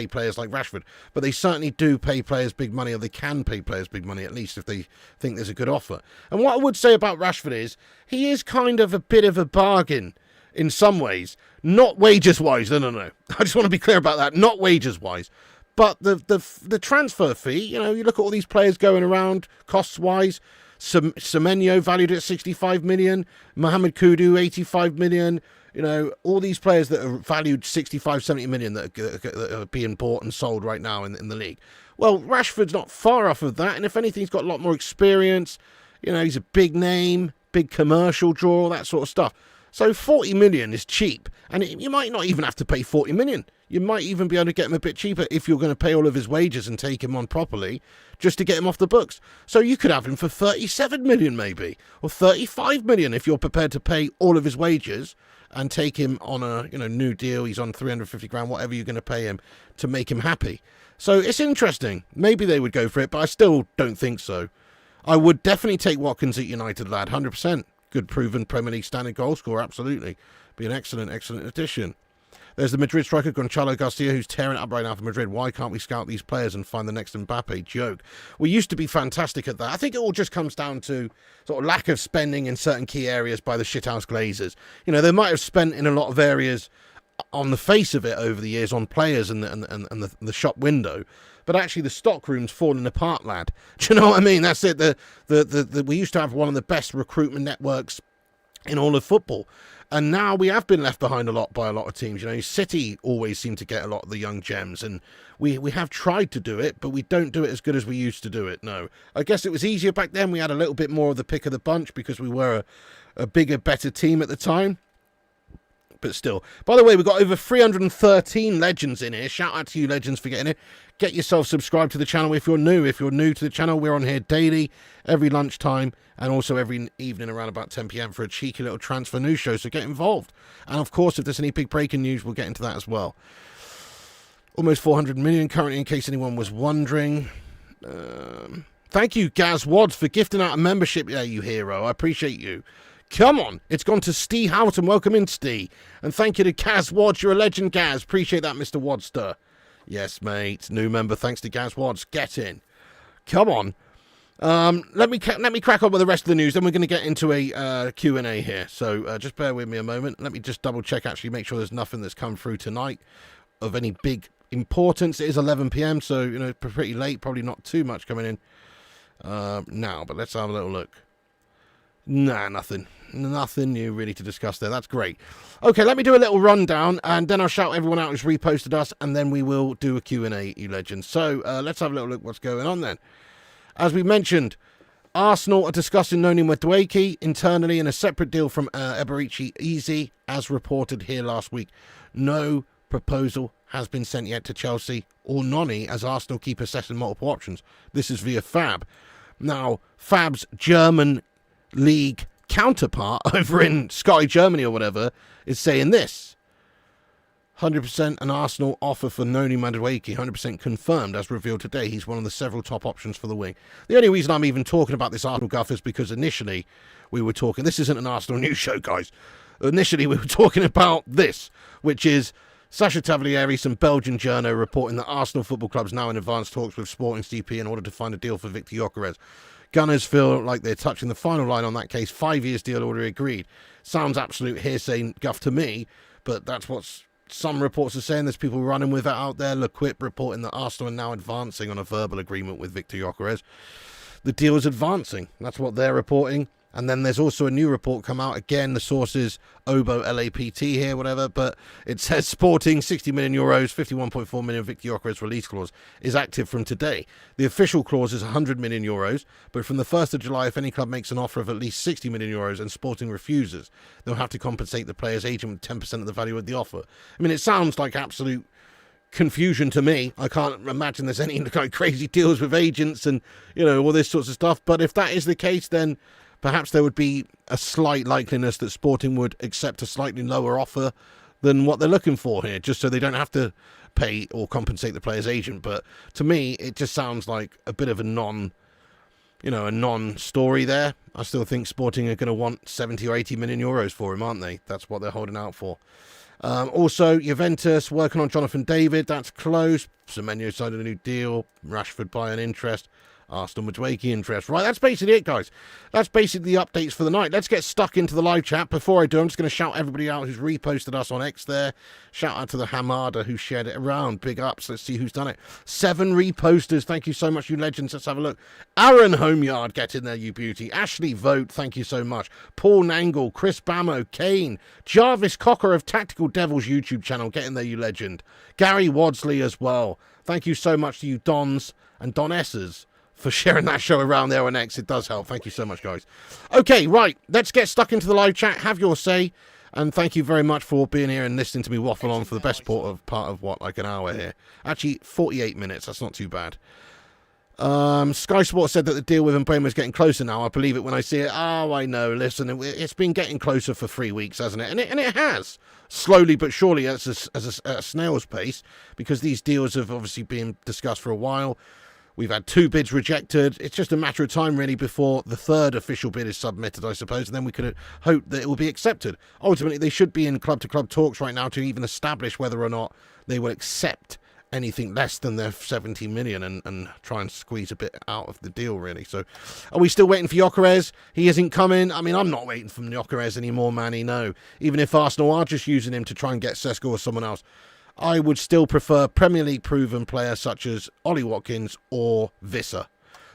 players like Rashford, but they certainly do pay players big money, or they can pay players big money, at least if they think there's a good offer. And what I would say about Rashford is he is kind of a bit of a bargain in some ways. Not wages-wise, no. I just want to be clear about that. Not wages-wise. But the transfer fee, you look at all these players going around costs-wise. Semenyo valued at 65 million, Mohamed Kudus 85 million, all these players that are valued 65, 70 million that are being bought and sold right now in the league. Well, Rashford's not far off of that, and if anything, he's got a lot more experience. He's a big name, big commercial draw, that sort of stuff. So 40 million is cheap, and you might not even have to pay 40 million. You might even be able to get him a bit cheaper if you're going to pay all of his wages and take him on properly, just to get him off the books. So you could have him for 37 million maybe, or 35 million if you're prepared to pay all of his wages and take him on a new deal. He's on 350 grand, whatever you're going to pay him to make him happy. So it's interesting. Maybe they would go for it, but I still don't think so. I would definitely take Watkins at United, lad, 100%. Good proven Premier League standard goal scorer, absolutely. Be an excellent addition. There's the Madrid striker, Gonçalo Garcia, who's tearing it up right now for Madrid. Why can't we scout these players and find the next Mbappe? Joke. We used to be fantastic at that. I think it all just comes down to sort of lack of spending in certain key areas by the shithouse Glazers. They might have spent in a lot of areas on the face of it over the years on players and the shop window, but actually the stock room's falling apart, lad. Do you know what I mean? That's it. We used to have one of the best recruitment networks in all of football. And now we have been left behind a lot by a lot of teams. City always seem to get a lot of the young gems, and we have tried to do it, but we don't do it as good as we used to do it, no. I guess it was easier back then. We had a little bit more of the pick of the bunch because we were a bigger, better team at the time. But still. By the way, we've got over 313 legends in here. Shout out to you, legends, for getting it. Get yourself subscribed to the channel if you're new. If you're new to the channel, we're on here daily, every lunchtime, and also every evening around about 10 p.m. for a cheeky little transfer news show, so get involved. And, of course, if there's any big breaking news, we'll get into that as well. Almost 400 million currently, in case anyone was wondering. Thank you, Gaz Wads, for gifting out a membership. Yeah, you hero. I appreciate you. Come on, it's gone to Steve Houghton. Welcome in, Steve. And thank you to Gaz Wads. You're a legend, Gaz. Appreciate that, Mr. Wadster. Yes, mate. New member, thanks to Gaz Wads. Get in. Come on. Let me crack on with the rest of the news. Then we're going to get into a Q&A here. So just bear with me a moment. Let me just double check, actually, make sure there's nothing that's come through tonight of any big importance. It is 11 p.m., so, pretty late. Probably not too much coming in now, but let's have a little look. Nah, nothing. Nothing new really to discuss there. That's great. Okay, let me do a little rundown, and then I'll shout everyone out who's reposted us, and then we will do a Q&A, you legends. So let's have a little look what's going on then. As we mentioned, Arsenal are discussing Noni Madueke internally in a separate deal from Eberici Easy, as reported here last week. No proposal has been sent yet to Chelsea or Noni, as Arsenal keep assessing multiple options. This is via Fab. Now, Fab's German league counterpart over in Sky Germany or whatever is saying this: 100% an Arsenal offer for Noni Madueke, 100% confirmed, as revealed today. He's one of the several top options for the wing. The only reason I'm even talking about this Arsenal guff is because initially we were talking, this isn't an Arsenal news show, guys. Initially we were talking about this, which is Sacha Tavolieri, some Belgian journo, reporting that Arsenal Football Club's now in advanced talks with Sporting CP in order to find a deal for Viktor Gyokeres. Gunners feel like they're touching the final line on that case. 5 years deal already agreed. Sounds absolute hearsay guff to me, but that's what some reports are saying. There's people running with it out there. L'Equipe reporting that Arsenal are now advancing on a verbal agreement with Viktor Gyokeres. The deal is advancing. That's what they're reporting. And then there's also a new report come out. Again, the source is Obo LAPT here, whatever. But it says Sporting, 60 million euros, 51.4 million Viktor Gyokeres release clause is active from today. The official clause is 100 million euros. But from the 1st of July, if any club makes an offer of at least 60 million euros and Sporting refuses, they'll have to compensate the player's agent with 10% of the value of the offer. I mean, it sounds like absolute confusion to me. I can't imagine there's any kind of crazy deals with agents and, all this sorts of stuff. But if that is the case, then perhaps there would be a slight likeliness that Sporting would accept a slightly lower offer than what they're looking for here, just so they don't have to pay or compensate the player's agent. But to me, it just sounds like a bit of a non-story there. I still think Sporting are going to want 70 or 80 million euros for him, aren't they? That's what they're holding out for. Also, Juventus working on Jonathan David. That's close. Semenyo signed a new deal. Rashford buying interest. Aston Madwaki interest. Right, that's basically it, guys. That's basically the updates for the night. Let's get stuck into the live chat. Before I do, I'm just going to shout everybody out who's reposted us on X there. Shout out to the Hamada who shared it around. Big ups. Let's see who's done it. 7 reposters. Thank you so much, you legends. Let's have a look. Aaron Homeyard, get in there, you beauty. Ashley Vote, thank you so much. Paul Nangle, Chris Bamo, Kane, Jarvis Cocker of Tactical Devils YouTube channel. Get in there, you legend. Gary Wadsley as well. Thank you so much to you Dons and Donesses for sharing that show around there on X. It does help. Thank you so much, guys. Okay, right. Let's get stuck into the live chat. Have your say. And thank you very much for being here and listening to me waffle on for the best part of what, like an hour here. Actually, 48 minutes. That's not too bad. Sky Sports said that the deal with Mbeumo is getting closer now. I believe it when I see it. Oh, I know. Listen, it's been getting closer for 3 weeks, hasn't it? And it has. Slowly but surely at a snail's pace, because these deals have obviously been discussed for a while. We've had 2 bids rejected. It's just a matter of time, really, before the 3rd official bid is submitted, I suppose, and then we could hope that it will be accepted. Ultimately, they should be in club-to-club talks right now to even establish whether or not they will accept anything less than their 70 million and try and squeeze a bit out of the deal, really. So, are we still waiting for Gyokeres? He isn't coming. I mean, I'm not waiting for Gyokeres anymore, Manny, no. Even if Arsenal are just using him to try and get Sesko or someone else, I would still prefer Premier League proven players such as Ollie Watkins or Visser.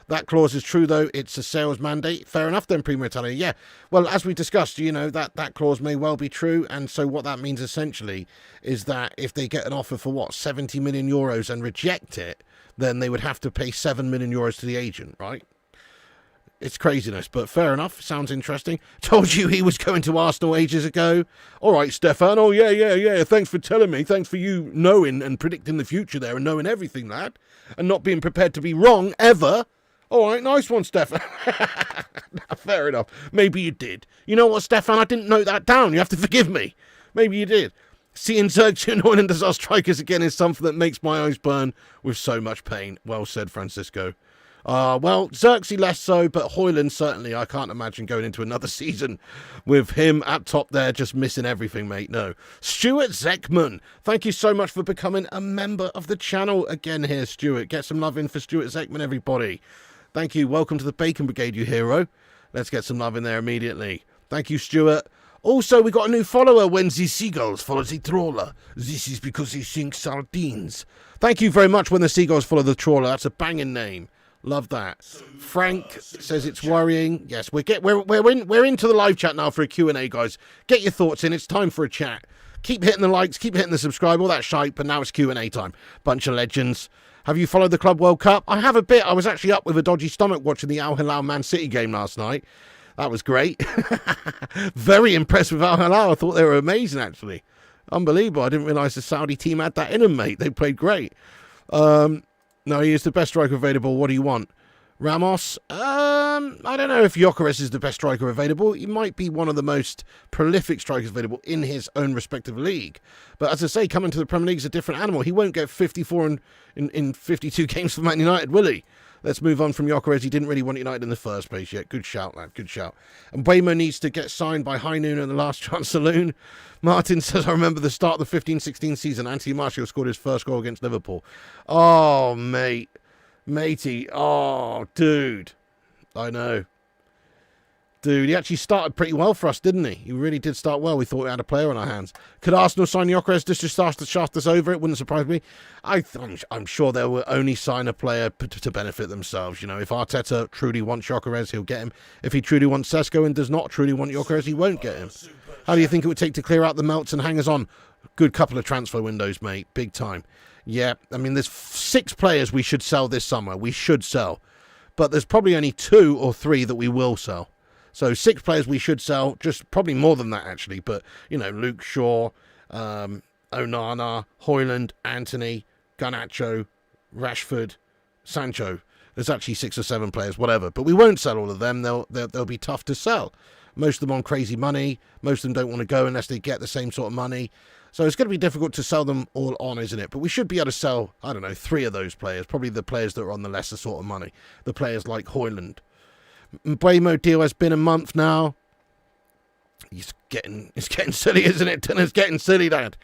That clause is true, though. It's a sales mandate. Fair enough, then, Primo Italia. Yeah, well, as we discussed, that clause may well be true. And so what that means, essentially, is that if they get an offer for, 70 million euros and reject it, then they would have to pay 7 million euros to the agent, right? It's craziness, but fair enough. Sounds interesting. Told you he was going to Arsenal ages ago. All right, Stefan. Oh, yeah. Thanks for telling me. Thanks for you knowing and predicting the future there and knowing everything, lad. And not being prepared to be wrong, ever. All right, nice one, Stefan. Fair enough. Maybe you did. You know what, Stefan? I didn't note that down. You have to forgive me. Maybe you did. Seeing Xerxes and Hoyland as our strikers again is something that makes my eyes burn with so much pain. Well said, Francisco. Well, Xerxes less so, but Hoyland certainly. I can't imagine going into another season with him at top there, just missing everything, mate. No. Stuart Zeckman, thank you so much for becoming a member of the channel again here, Stuart. Get some love in for Stuart Zeckman, everybody. Thank you. Welcome to the Bacon Brigade, you hero. Let's get some love in there immediately. Thank you, Stuart. Also, we got a new follower when the seagulls follow the trawler. This is because they sink sardines. Thank you very much when the seagulls follow the trawler. That's a banging name. Love that. Frank says it's worrying. Yes, we're into the live chat now for a Q&A, guys. Get your thoughts in. It's time for a chat. Keep hitting the likes, keep hitting the subscribe, all that shite, but now it's Q&A time. Bunch of legends. Have you followed the Club World Cup? I have a bit. I was actually up with a dodgy stomach watching the Al Hilal Man City game last night. That was great. Very impressed with Al Hilal. I thought they were amazing, actually. Unbelievable. I didn't realise the Saudi team had that in them, mate. They played great. No, he is the best striker available. What do you want? Ramos? I don't know if Gyokeres is the best striker available. He might be one of the most prolific strikers available in his own respective league. But as I say, coming to the Premier League is a different animal. He won't get 54 in 52 games for Man United, will he? Let's move on from Gyokeres. He didn't really want United in the first place yet. Good shout, lad. Good shout. And Mbeumo needs to get signed by High Noon at the Last Chance Saloon. Martin says, I remember the start of the 15-16 season. Anthony Martial scored his first goal against Liverpool. Oh, mate. Matey. Oh, dude. I know. Dude, he actually started pretty well for us, didn't he? He really did start well. We thought we had a player on our hands. Could Arsenal sign Gyokeres just to shaft us over? It wouldn't surprise me. I'm sure they will only sign a player to benefit themselves. You know, if Arteta truly wants Gyokeres, he'll get him. If he truly wants Sesko and does not truly want Gyokeres, he won't get him. How do you think it would take to clear out the melts and hangers on? Good couple of transfer windows, mate. Big time. Yeah, I mean, there's 6 players we should sell this summer. We should sell. But there's probably only 2 or 3 that we will sell. So 6 players we should sell, just probably more than that, actually. But, you know, Luke Shaw, Onana, Hoyland, Anthony, Garnacho, Rashford, Sancho. There's actually 6 or 7 players, whatever. But we won't sell all of them. They'll be tough to sell. Most of them on crazy money. Most of them don't want to go unless they get the same sort of money. So it's going to be difficult to sell them all on, isn't it? But we should be able to sell, I don't know, 3 of those players. Probably the players that are on the lesser sort of money. The players like Højlund. Mbeumo deal has been a month now. It's getting silly, isn't it? It's getting silly, Dad.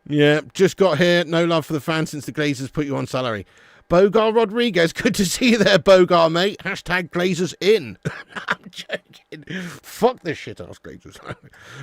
Yeah, just got here. No love for the fans since the Glazers put you on salary. Bogar Rodriguez, good to see you there, Bogar, mate. Hashtag Glazers in. I'm joking. Fuck this shit ass Glazers.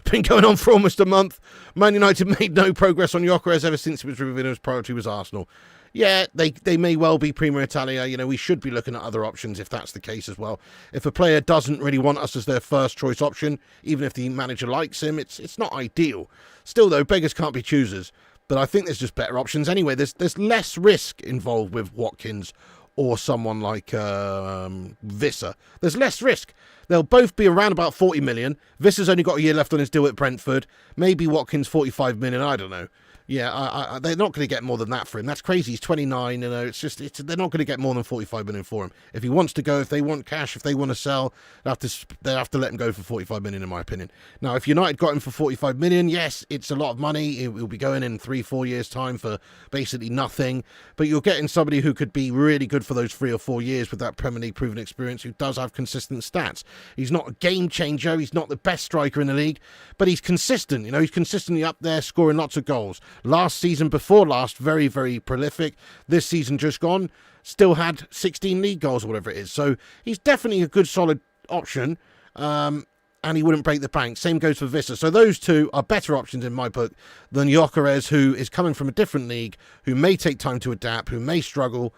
Been going on for almost a month. Man United made no progress on Gyokeres ever since it was revealed his priority was Arsenal. Yeah, they may well be Prima Italia. You know, we should be looking at other options if that's the case as well. If a player doesn't really want us as their first choice option, even if the manager likes him, it's not ideal. Still, though, beggars can't be choosers. But I think there's just better options anyway. There's less risk involved with Watkins or someone like Visser. There's less risk. They'll both be around about 40 million. Visser's only got a year left on his deal at Brentford. Maybe Watkins 45 million. I don't know. Yeah, they're not going to get more than that for him. That's crazy. He's 29. You know, they're not going to get more than 45 million for him. If he wants to go, if they want cash, if they want to sell, they have to let him go for 45 million, in my opinion. Now, if United got him for 45 million, yes, it's a lot of money. He'll be going in 3-4 years' time for basically nothing. But you're getting somebody who could be really good for those 3 or 4 years with that Premier League proven experience, who does have consistent stats. He's not a game changer. He's not the best striker in the league, but he's consistent. You know, he's consistently up there, scoring lots of goals. Last season, before last, very, very prolific. This season just gone, still had 16 league goals or whatever it is. So he's definitely a good, solid option, and he wouldn't break the bank. Same goes for Visser. So those two are better options in my book than Gyokeres, who is coming from a different league, who may take time to adapt, who may struggle,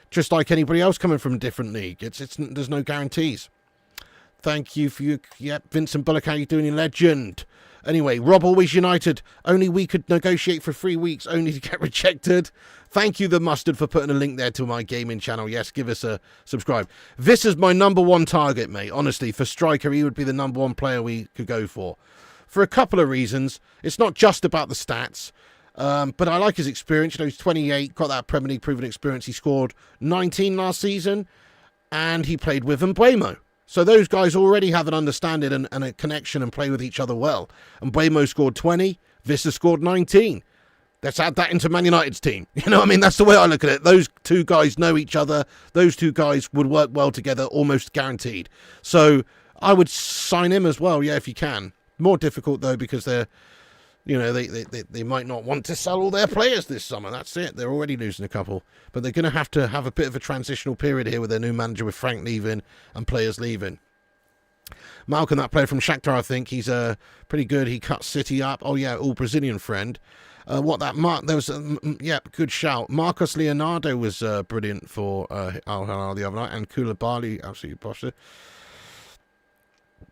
just like anybody else coming from a different league. There's no guarantees. Thank you for your... Yep, Vincent Bullock, how you doing, you legend? Anyway, Rob Always United. Only we could negotiate for 3 weeks, only to get rejected. Thank you, The Mustard, for putting a link there to my gaming channel. Yes, give us a subscribe. This is my #1 target, mate. Honestly, for striker, he would be the #1 player we could go for a couple of reasons. It's not just about the stats, but I like his experience. You know, he's 28, got that Premier League proven experience. He scored 19 last season, and he played with Mbeumo. So those guys already have an understanding and a connection and play with each other well. And Mbeumo scored 20, Visser scored 19. Let's add that into Man United's team. You know what I mean? That's the way I look at it. Those two guys know each other. Those two guys would work well together, almost guaranteed. So I would sign him as well, yeah, if you can. More difficult, though, because they're... You know, they might not want to sell all their players this summer. That's it. They're already losing a couple. But they're going to have a bit of a transitional period here with their new manager, with Frank leaving and players leaving. Malcolm, that player from Shakhtar, I think, he's pretty good. He cut City up. Oh, yeah, all Brazilian friend. There was, good shout. Marcos Leonardo was brilliant for Al Hilal the other night. And Koulibaly, absolutely bossed.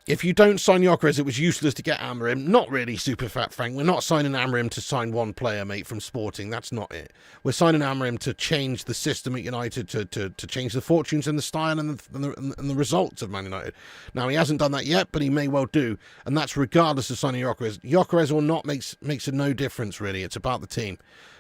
If you don't sign Gyokeres, it was useless to get Amorim. Not really, Super Fat Frank. We're not signing Amorim to sign one player, mate, from Sporting. That's not it. We're signing Amorim to change the system at United, to change the fortunes and the style and the results of Man United. Now, he hasn't done that yet, but he may well do. And that's regardless of signing Gyokeres. Gyokeres or not makes no difference, really. It's about the team.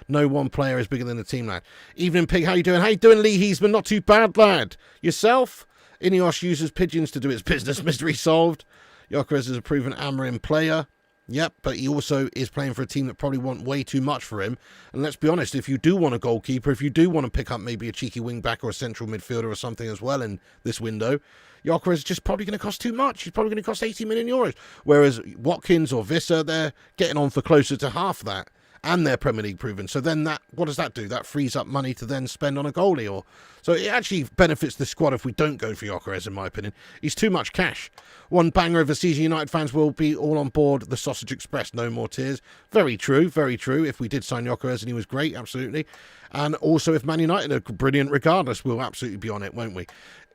No one player is bigger than the team, lad. Evening, Pig. How you doing? How you doing, Lee Heesman? Not too bad, lad. Yourself? Ineos uses pigeons to do its business. Mystery solved. Gyokeres is a proven Amorim player. Yep, but he also is playing for a team that probably want way too much for him. And let's be honest, if you do want a goalkeeper, if you do want to pick up maybe a cheeky wing-back or a central midfielder or something as well in this window, Gyokeres is just probably going to cost too much. He's probably going to cost 80 million euros. Whereas Watkins or Visser, they're getting on for closer to half that. And they're Premier League proven. So then what does that do? That frees up money to then spend on a goalie. So it actually benefits the squad if we don't go for Gyokeres, in my opinion. He's too much cash. One banger of a season, United fans will be all on board the Sausage Express. No more tears. Very true, very true. If we did sign Gyokeres and he was great, absolutely. And also if Man United are brilliant regardless, we'll absolutely be on it, won't we?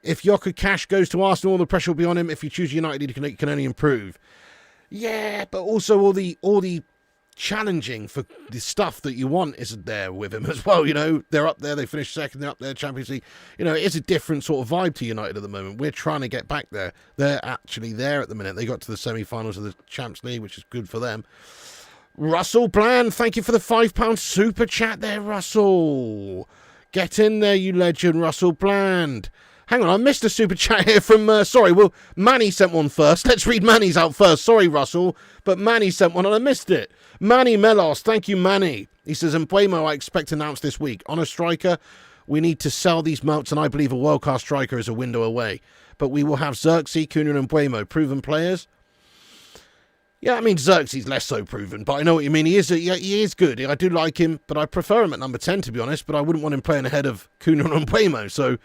If Gyokeres cash goes to Arsenal, all the pressure will be on him. If you choose United, he can only improve. Yeah, but also all the challenging for the stuff that you want isn't there with him as well. You know, they're up there, they finished second, they're up there, Champions League. You know, it's a different sort of vibe to United at the moment. We're trying to get back there. They're actually there at the minute. They got to the semi-finals of the Champions League, which is good for them. Russell Bland, thank you for the £5 super chat there, Russell. Get in there, you legend, Russell Bland. Hang on, I missed a super chat here from, Manny sent one first. Let's read Manny's out first. Sorry, Russell, but Manny sent one and I missed it. Manny Melos, thank you, Manny. He says, Mbeumo I expect announced this week. On a striker, we need to sell these mounts, and I believe a world-class striker is a window away. But we will have Xerxes, Cunha and Mbeumo, proven players. Yeah, I mean, Xerxes less so proven, but I know what you mean. He is good. I do like him, but I prefer him at number 10, to be honest, but I wouldn't want him playing ahead of Cunha and Mbeumo. So,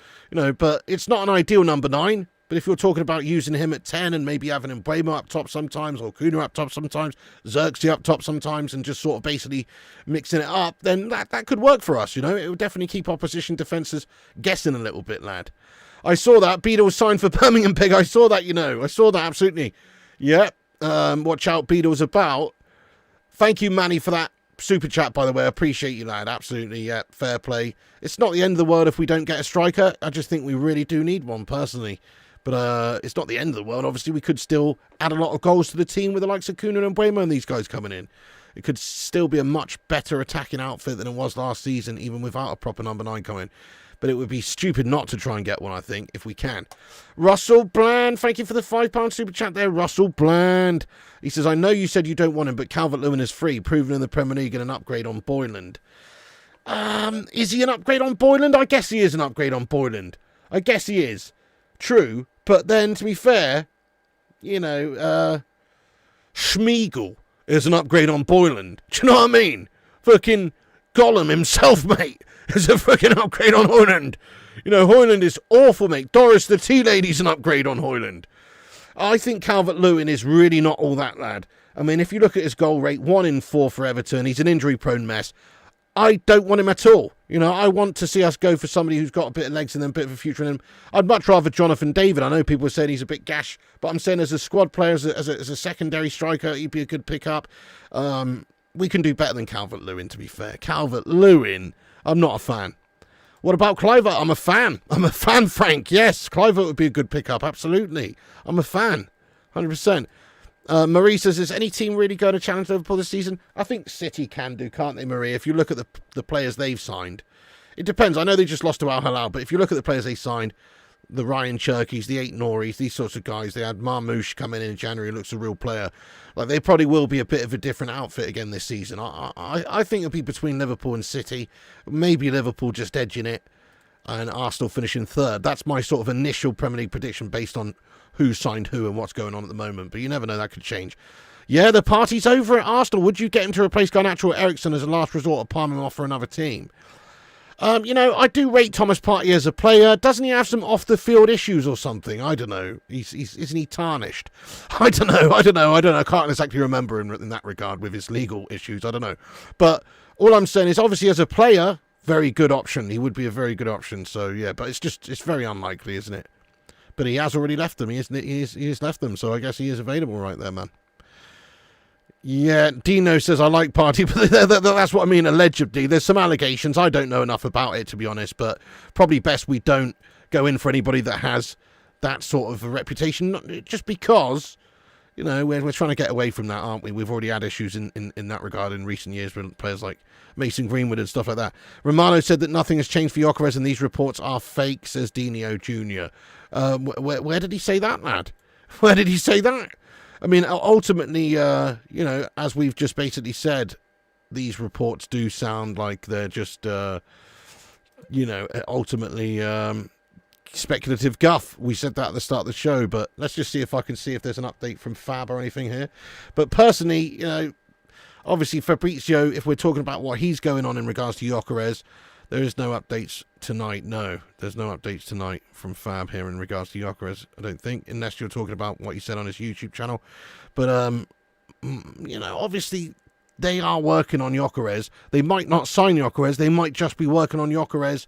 but it's not an ideal number 9. But if you're talking about using him at 10 and maybe having Mbeumo up top sometimes, or Cunha up top sometimes, Xerxes up top sometimes, and just sort of basically mixing it up, then that could work for us, It would definitely keep opposition defences guessing a little bit, lad. I saw that. Beadle signed for Birmingham Pig. I saw that, I saw that, absolutely. Yeah. Watch out, Beadle's about. Thank you, Manny, for that super chat, by the way. I appreciate you, lad. Absolutely, yeah. Fair play. It's not the end of the world if we don't get a striker. I just think we really do need one, personally. But it's not the end of the world. Obviously, we could still add a lot of goals to the team with the likes of Cunha and Mbeumo and these guys coming in. It could still be a much better attacking outfit than it was last season, even without a proper number 9 coming. But it would be stupid not to try and get one, I think, if we can. Russell Bland, thank you for the £5 super chat there, Russell Bland. He says, I know you said you don't want him, but Calvert-Lewin is free, proven in the Premier League and an upgrade on Boyland. Is he an upgrade on Boyland? I guess he is an upgrade on Boyland. I guess he is. True, but then, to be fair, Schmeigel is an upgrade on Boyland. Do you know what I mean? Fucking Gollum himself, mate, is a fucking upgrade on Højlund. Højlund is awful, mate. Doris the Tea Lady's an upgrade on Højlund. I think Calvert-Lewin is really not all that, lad. I mean, if you look at his goal rate, 1 in 4 for Everton. He's an injury-prone mess. I don't want him at all. I want to see us go for somebody who's got a bit of legs and then a bit of a future in him. I'd much rather Jonathan David. I know people are saying he's a bit gash, but I'm saying as a squad player, as a secondary striker, he'd be a good pickup. We can do better than Calvert-Lewin, to be fair. Calvert-Lewin, I'm not a fan. What about Kluivert? I'm a fan. I'm a fan, Frank. Yes, Kluivert would be a good pickup, absolutely. I'm a fan, 100%. Marie says, is any team really going to challenge Liverpool this season? I think City can do, can't they, Marie? If you look at the players they've signed. It depends. I know they just lost to Al Hilal, but if you look at the players they signed, the Ryan Cherkys, the 8 Noris, these sorts of guys, they had Marmouche come in January, looks a real player. Like, they probably will be a bit of a different outfit again this season. I think it'll be between Liverpool and City. Maybe Liverpool just edging it and Arsenal finishing 3rd. That's my sort of initial Premier League prediction based on who signed who and what's going on at the moment. But you never know, that could change. Yeah, the party's over at Arsenal. Would you get him to replace Garnacho or Ericsson as a last resort or palm him off for another team? I do rate Thomas Partey as a player. Doesn't he have some off-the-field issues or something? I don't know. Isn't he tarnished? I don't know. I can't exactly remember in that regard with his legal issues. I don't know. But all I'm saying is, obviously, as a player, very good option. He would be a very good option. So, yeah, but it's very unlikely, isn't it? But he has already left them. He has left them. So I guess he is available right there, man. Yeah, Dino says, I like Partey, but that's what I mean, allegedly. There's some allegations. I don't know enough about it, to be honest, but probably best we don't go in for anybody that has that sort of a reputation, just because, we're trying to get away from that, aren't we? We've already had issues in that regard in recent years with players like Mason Greenwood and stuff like that. Romano said that nothing has changed for Gyokeres and these reports are fake, says Dino Jr. Where did he say that, lad? Where did he say that? I mean, ultimately, as we've just basically said, these reports do sound like they're just, ultimately speculative guff. We said that at the start of the show, but let's just see if I can see if there's an update from Fab or anything here. But personally, obviously Fabrizio, if we're talking about what he's going on in regards to Gyokeres, there is no updates tonight. No, there's no updates tonight from Fab here in regards to Gyokeres, I don't think, unless you're talking about what he said on his YouTube channel. But, obviously they are working on Gyokeres. They might not sign Gyokeres. They might just be working on Gyokeres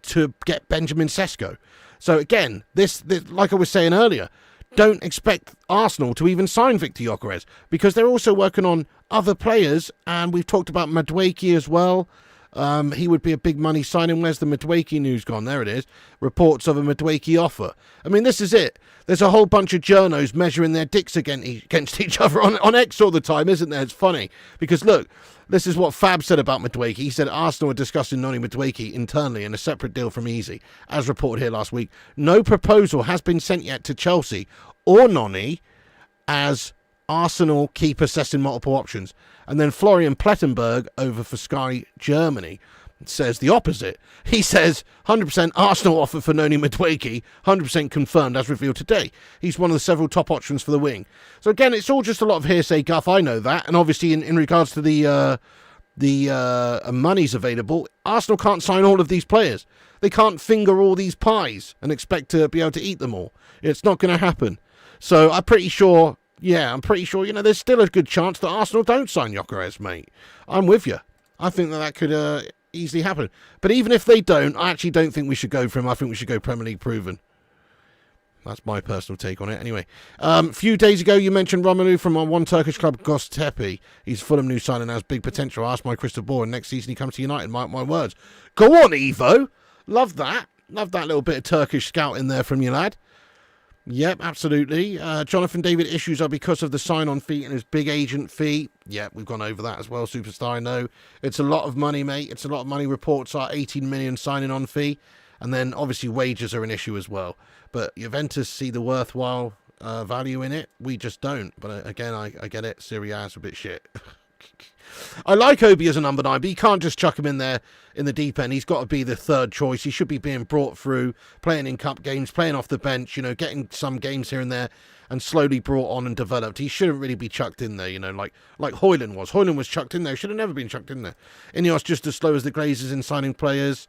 to get Benjamin Sesko. So, again, this, like I was saying earlier, don't expect Arsenal to even sign Viktor Gyokeres because they're also working on other players, and we've talked about Madueke as well. He would be a big money signing. Where's the Madueke news gone? There it is. Reports of a Madueke offer. I mean, this is it. There's a whole bunch of journos measuring their dicks against each other on X all the time, isn't there? It's funny. Because, look, this is what Fab said about Madueke. He said Arsenal were discussing Noni Madueke internally in a separate deal from Easy. As reported here last week, no proposal has been sent yet to Chelsea or Noni, as Arsenal keep assessing multiple options. And then Florian Plettenberg, over for Sky Germany, says the opposite. He says 100% Arsenal offer for Noni Madueke, 100% confirmed as revealed today. He's one of the several top options for the wing. So again, it's all just a lot of hearsay guff. I know that. And obviously in regards to the monies available, Arsenal can't sign all of these players. They can't finger all these pies and expect to be able to eat them all. It's not going to happen. So I'm pretty sure, there's still a good chance that Arsenal don't sign Gyokeres, mate. I'm with you. I think that could easily happen. But even if they don't, I actually don't think we should go for him. I think we should go Premier League proven. That's my personal take on it. Anyway, a few days ago, you mentioned Romelu from our one Turkish club, Göztepe. He's Fulham new signing, has big potential. Ask my crystal ball, and next season he comes to United. Mark my words. Go on, Evo. Love that. Love that little bit of Turkish scouting there from you, lad. Yep, absolutely. Jonathan David issues are because of the sign-on fee and his big agent fee. Yep, we've gone over that as well, Superstar. I know it's a lot of money, mate. It's a lot of money. Reports are 18 million signing-on fee. And then, obviously, wages are an issue as well. But Juventus see the worthwhile value in it. We just don't. But again, I get it. Serie A is a bit shit. I like Obi as a number 9, but you can't just chuck him in there in the deep end. He's got to be the third choice. He should be being brought through, playing in cup games, playing off the bench, getting some games here and there, and slowly brought on and developed. He shouldn't really be chucked in there, like Højlund was. Højlund was chucked in there. Should have never been chucked in there. Ineos just as slow as the Glazers in signing players.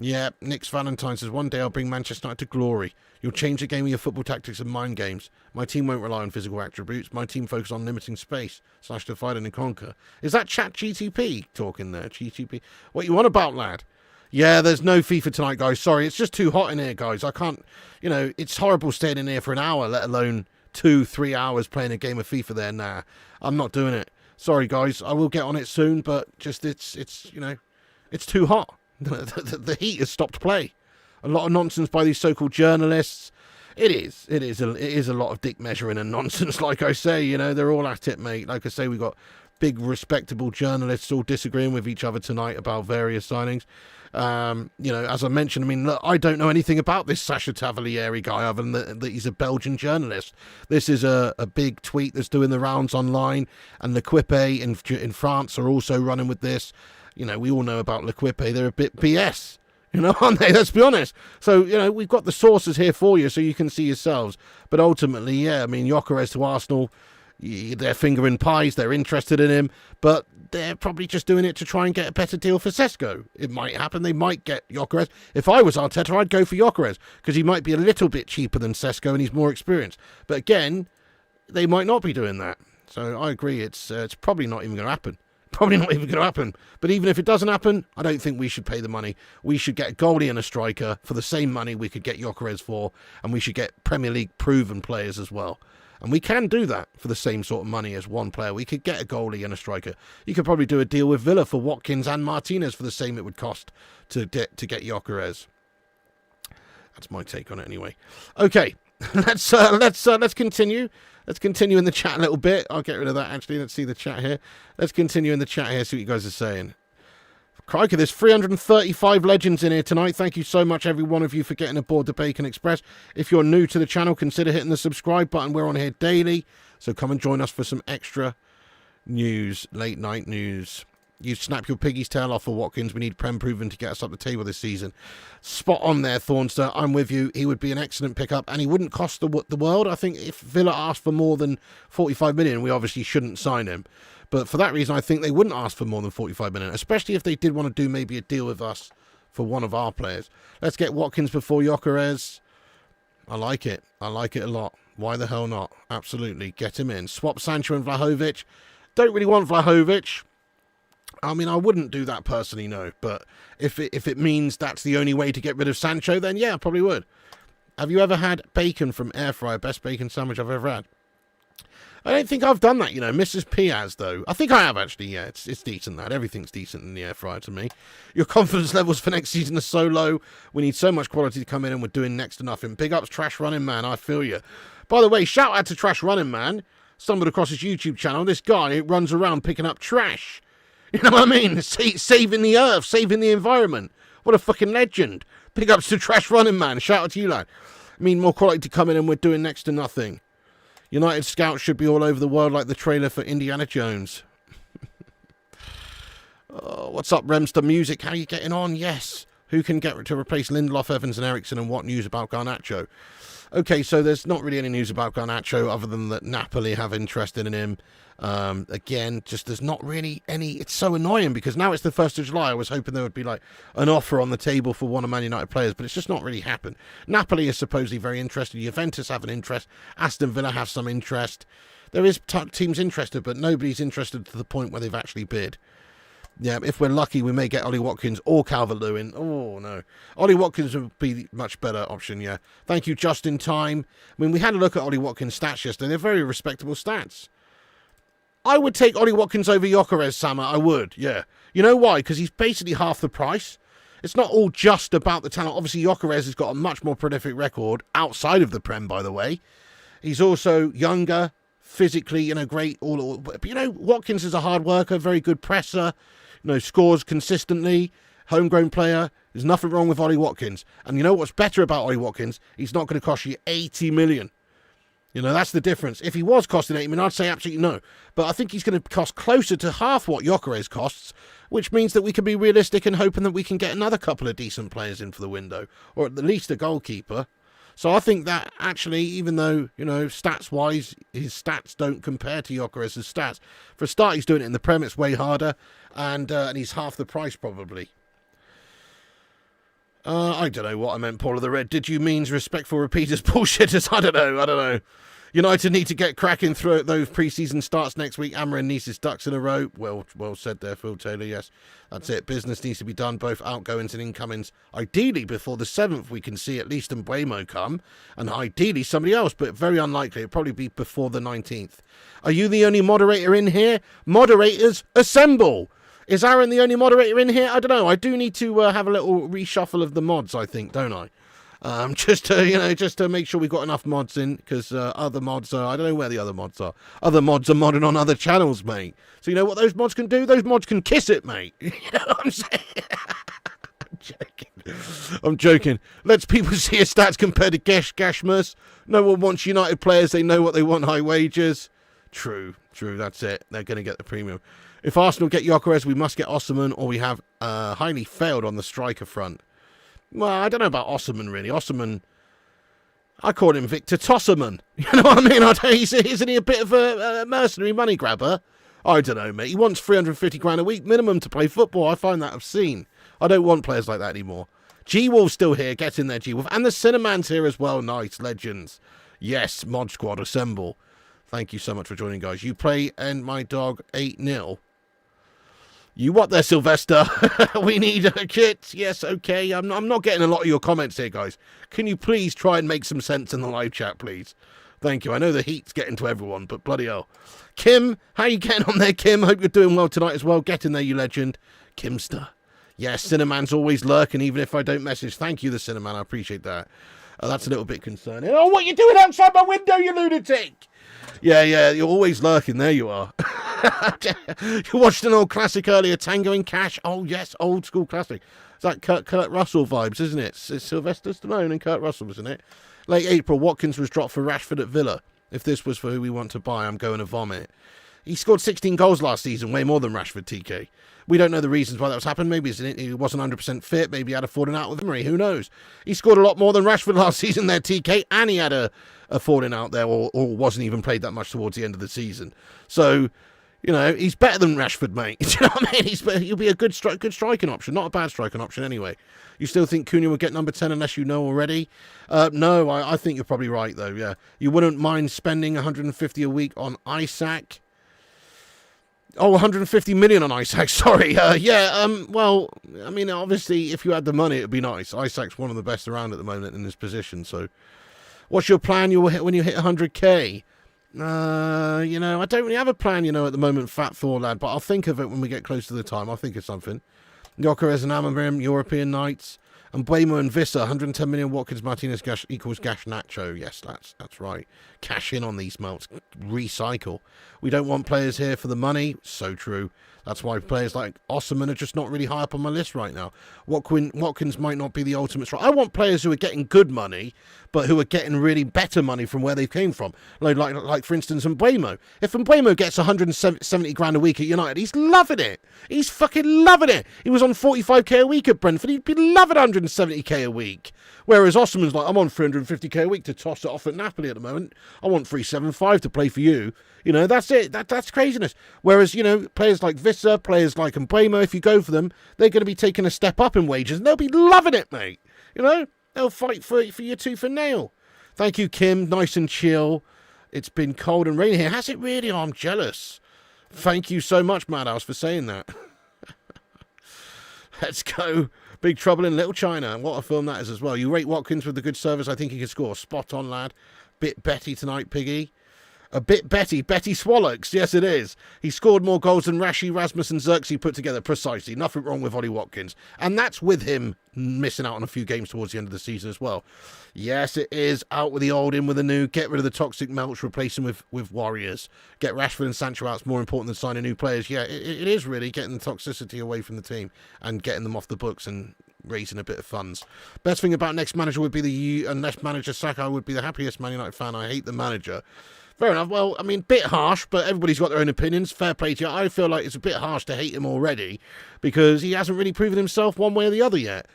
Yeah, Nick's Valentine says, one day I'll bring Manchester United to glory. You'll change the game with your football tactics and mind games. My team won't rely on physical attributes. My team focus on limiting space / divide and conquer. Is that Chat GTP talking there? GTP? What you want about, lad? Yeah, there's no FIFA tonight, guys. Sorry, it's just too hot in here, guys. I can't, it's horrible staying in here for an hour, let alone 2-3 hours playing a game of FIFA there. Nah, I'm not doing it. Sorry, guys. I will get on it soon, but just it's too hot. The heat has stopped play. A lot of nonsense by these so-called journalists. It is a lot of dick measuring and nonsense, like I say. They're all at it, mate. Like I say, we've got big, respectable journalists all disagreeing with each other tonight about various signings. As I mentioned, look, I don't know anything about this Sacha Tavolieri guy other than that he's a Belgian journalist. This is a big tweet that's doing the rounds online, and L'Equipe in France are also running with this. We all know about L'Equipe. They're a bit BS, aren't they? Let's be honest. So, we've got the sources here for you so you can see yourselves. But ultimately, yeah, Gyokeres to Arsenal, they're fingering pies. They're interested in him. But they're probably just doing it to try and get a better deal for Sesko. It might happen. They might get Gyokeres. If I was Arteta, I'd go for Gyokeres because he might be a little bit cheaper than Sesko and he's more experienced. But again, they might not be doing that. So I agree. It's probably not even going to happen. Probably not even going to happen. But even if it doesn't happen, I don't think we should pay the money. We should get a goalie and a striker for the same money we could get Gyokeres for, and we should get Premier League proven players as well. And we can do that for the same sort of money as one player. We could get a goalie and a striker. You could probably do a deal with Villa for Watkins and Martinez for the same it would cost to get Gyokeres. That's my take on it anyway. Okay, let's continue. Let's continue in the chat a little bit. I'll get rid of that, actually. Let's see the chat here. Let's continue in the chat here, see what you guys are saying. Crikey, there's 335 legends in here tonight. Thank you so much, every one of you, for getting aboard the Bacon Express. If you're new to the channel, consider hitting the subscribe button. We're on here daily, so come and join us for some extra news, late night news. You snap your piggy's tail off for Watkins. We need Prem proven to get us up the table this season. Spot on there, Thornster. I'm with you. He would be an excellent pickup, and he wouldn't cost the world. I think if Villa asked for more than 45 million, we obviously shouldn't sign him. But for that reason, I think they wouldn't ask for more than 45 million, especially if they did want to do maybe a deal with us for one of our players. Let's get Watkins before Gyokeres. I like it. I like it a lot. Why the hell not? Absolutely. Get him in. Swap Sancho and Vlahovic. Don't really want Vlahovic. I wouldn't do that personally, no. But if it means that's the only way to get rid of Sancho, then yeah, I probably would. Have you ever had bacon from air fryer? Best bacon sandwich I've ever had. I don't think I've done that, Mrs. P has, though. I think I have, actually, yeah. It's decent, that. Everything's decent in the air fryer to me. Your confidence levels for next season are so low. We need so much quality to come in, and we're doing next to nothing. Big ups, Trash Running Man. I feel you. By the way, shout out to Trash Running Man. Stumbled across his YouTube channel. This guy runs around picking up trash. You know what I mean? Saving the earth, saving the environment. What a fucking legend. Big ups to Trash Running Man. Shout out to you, lad. I mean, more quality to come in, and we're doing next to nothing. United Scouts should be all over the world like the trailer for Indiana Jones. Oh, what's up, Remster Music? How are you getting on? Yes. Who can get to replace Lindelof, Evans and Eriksson, and what news about Garnacho? Okay, so there's not really any news about Garnacho other than that Napoli have interest in him. Again, just there's not really any. It's so annoying because now it's the 1st of July. I was hoping there would be like an offer on the table for one of Man United players, but it's just not really happened. Napoli is supposedly very interested. Juventus have an interest. Aston Villa have some interest. There is teams interested, but nobody's interested to the point where they've actually bid. Yeah, if we're lucky, we may get Ollie Watkins or Calvert-Lewin. Oh, no. Ollie Watkins would be the much better option, yeah. Thank you, Just in Time. I mean, we had a look at Ollie Watkins' stats yesterday. They're very respectable stats. I would take Ollie Watkins over Gyokeres, Sama. I would, yeah. You know why? Because he's basically half the price. It's not all just about the talent. Obviously, Gyokeres has got a much more prolific record outside of the Prem, by the way. He's also younger, physically, great. But, Watkins is a hard worker, very good presser. Scores consistently, homegrown player. There's nothing wrong with Ollie Watkins. And you know what's better about Ollie Watkins? He's not going to cost you 80 million. That's the difference. If he was costing 80 million, I'd say absolutely no. But I think he's going to cost closer to half what Gyokeres costs, which means that we can be realistic and hoping that we can get another couple of decent players in for the window, or at least a goalkeeper. So I think that actually, even though, stats-wise, his stats don't compare to Gyokeres' stats, for a start, he's doing it in the Prem, it's way harder, and he's half the price, probably. I don't know what I meant, Paul of the Red. Did you mean respectful repeaters, bullshitters? I don't know. United need to get cracking through those pre-season starts next week. Amra and Nice's ducks in a row. Well said there, Phil Taylor, yes. That's it. Business needs to be done, both outgoings and incomings. Ideally, before the 7th, we can see at least Mbeumo come, and ideally somebody else, but very unlikely. It'll probably be before the 19th. Are you the only moderator in here? Moderators, assemble! Is Aaron the only moderator in here? I don't know. I do need to have a little reshuffle of the mods, I think, don't I? Just to make sure we've got enough mods in, because other mods are, I don't know where the other mods are. Other mods are modding on other channels, mate. So you know what those mods can do? Those mods can kiss it, mate. You know what I'm saying? I'm joking. Lets people see his stats compared to Gashmus. No one wants United players. They know what they want, high wages. True, that's it. They're going to get the premium. If Arsenal get Gyokeres, we must get Osserman, or we have highly failed on the striker front. Well, I don't know about Osserman, really. Osserman, I call him Viktor Tosserman. You know what I mean? Isn't he a bit of a mercenary money grabber? I don't know, mate. He wants 350 grand a week minimum to play football. I find that obscene. I don't want players like that anymore. G-Wolf's still here. Get in there, G-Wolf. And the Cineman's here as well. Nice. Legends. Yes, Mod Squad, assemble. Thank you so much for joining, guys. You play and my dog 8-0. You what there, Sylvester? We need a kit. Yes, okay. I'm not getting a lot of your comments here, guys. Can you please try and make some sense in the live chat, please? Thank you. I know the heat's getting to everyone, but bloody hell. Kim, how you getting on there, Kim? Hope you're doing well tonight as well. Get in there, you legend. Kimster. Yes, Cineman's always lurking, even if I don't message. Thank you, the Cineman. I appreciate that. That's a little bit concerning. Oh, what are you doing outside my window, you lunatic? Yeah, you're always lurking. There you are. You watched an old classic earlier, Tango and Cash. Oh, yes, old school classic. It's like Kurt Russell vibes, isn't it? It's Sylvester Stallone and Kurt Russell, isn't it? Late April, Watkins was dropped for Rashford at Villa. If this was for who we want to buy, I'm going to vomit. He scored 16 goals last season, way more than Rashford, TK. We don't know the reasons why that was happened. Maybe he wasn't 100% fit. Maybe he had a falling out with Emery. Who knows? He scored a lot more than Rashford last season there, TK, and he had a falling out there, or wasn't even played that much towards the end of the season. So, he's better than Rashford, mate. Do you know what I mean? He'll be a good striking option. Not a bad striking option anyway. You still think Cunha would get number 10 unless you know already? No, I think you're probably right, though, yeah. You wouldn't mind spending 150 a week on Isaac? Oh, 150 million on Isaac, sorry. Well, I mean, obviously, if you had the money, it would be nice. Isaac's one of the best around at the moment in this position, so... What's your plan when you hit 100k? I don't really have a plan, at the moment, Fat Thor lad, but I'll think of it when we get close to the time. I'll think of something. Gyokeres and Amarim, European Knights. And Mbeumo and Vissa, 110 million Watkins, Martinez equals Garnacho. Yes, that's right. Cash in on these melts. Recycle. We don't want players here for the money. So true. That's why players like Osman are just not really high up on my list right now. Watkins might not be the ultimate strike. I want players who are getting good money, but who are getting really better money from where they came from. Like for instance, Mbeumo. If Mbeumo gets 170 grand a week at United, he's loving it. He's fucking loving it. He was on 45k a week at Brentford. He'd be loving 170k a week. Whereas Osman's like, I'm on 350k a week to toss it off at Napoli at the moment. I want 375 to play for you. That's it. That's craziness. Whereas, players like Vissa, players like Mbeumo, if you go for them, they're going to be taking a step up in wages and they'll be loving it, mate. They'll fight for you tooth and nail. Thank you, Kim. Nice and chill. It's been cold and rainy here. Has it really? Oh, I'm jealous. Thank you so much, Madhouse, for saying that. Let's go. Big Trouble in Little China. What a film that is as well. You rate Watkins with the good service. I think he could score. Spot on, lad. Bit Betty tonight, Piggy. A bit Betty Swallocks. Yes, it is. He scored more goals than Rashi, Rasmus and Xerxes put together. Precisely. Nothing wrong with Ollie Watkins. And that's with him missing out on a few games towards the end of the season as well. Yes, it is. Out with the old, in with the new. Get rid of the toxic melts. Replace them with warriors. Get Rashford and Sancho out. It's more important than signing new players. Yeah, it is really getting the toxicity away from the team and getting them off the books and raising a bit of funds. Best thing about next manager would be next manager Saka would be the happiest Man United fan. I hate the manager. Fair enough. Well, I mean, bit harsh, but everybody's got their own opinions. Fair play to you. I feel like it's a bit harsh to hate him already because he hasn't really proven himself one way or the other yet.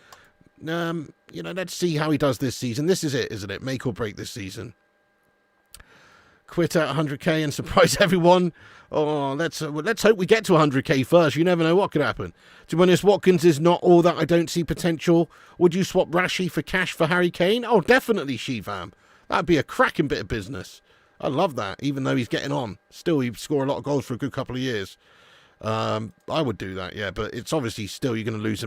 Let's see how he does this season. This is it, isn't it? Make or break this season. Quit at 100k and surprise everyone. Oh, let's hope we get to 100k first. You never know what could happen. To be honest, Watkins is not all that. I don't see potential. Would you swap Rashi for cash for Harry Kane? Oh, definitely, Shivam. That'd be a cracking bit of business. I love that, even though he's getting on. Still, he'd score a lot of goals for a good couple of years. I would do that, yeah, but it's obviously still you're going to lose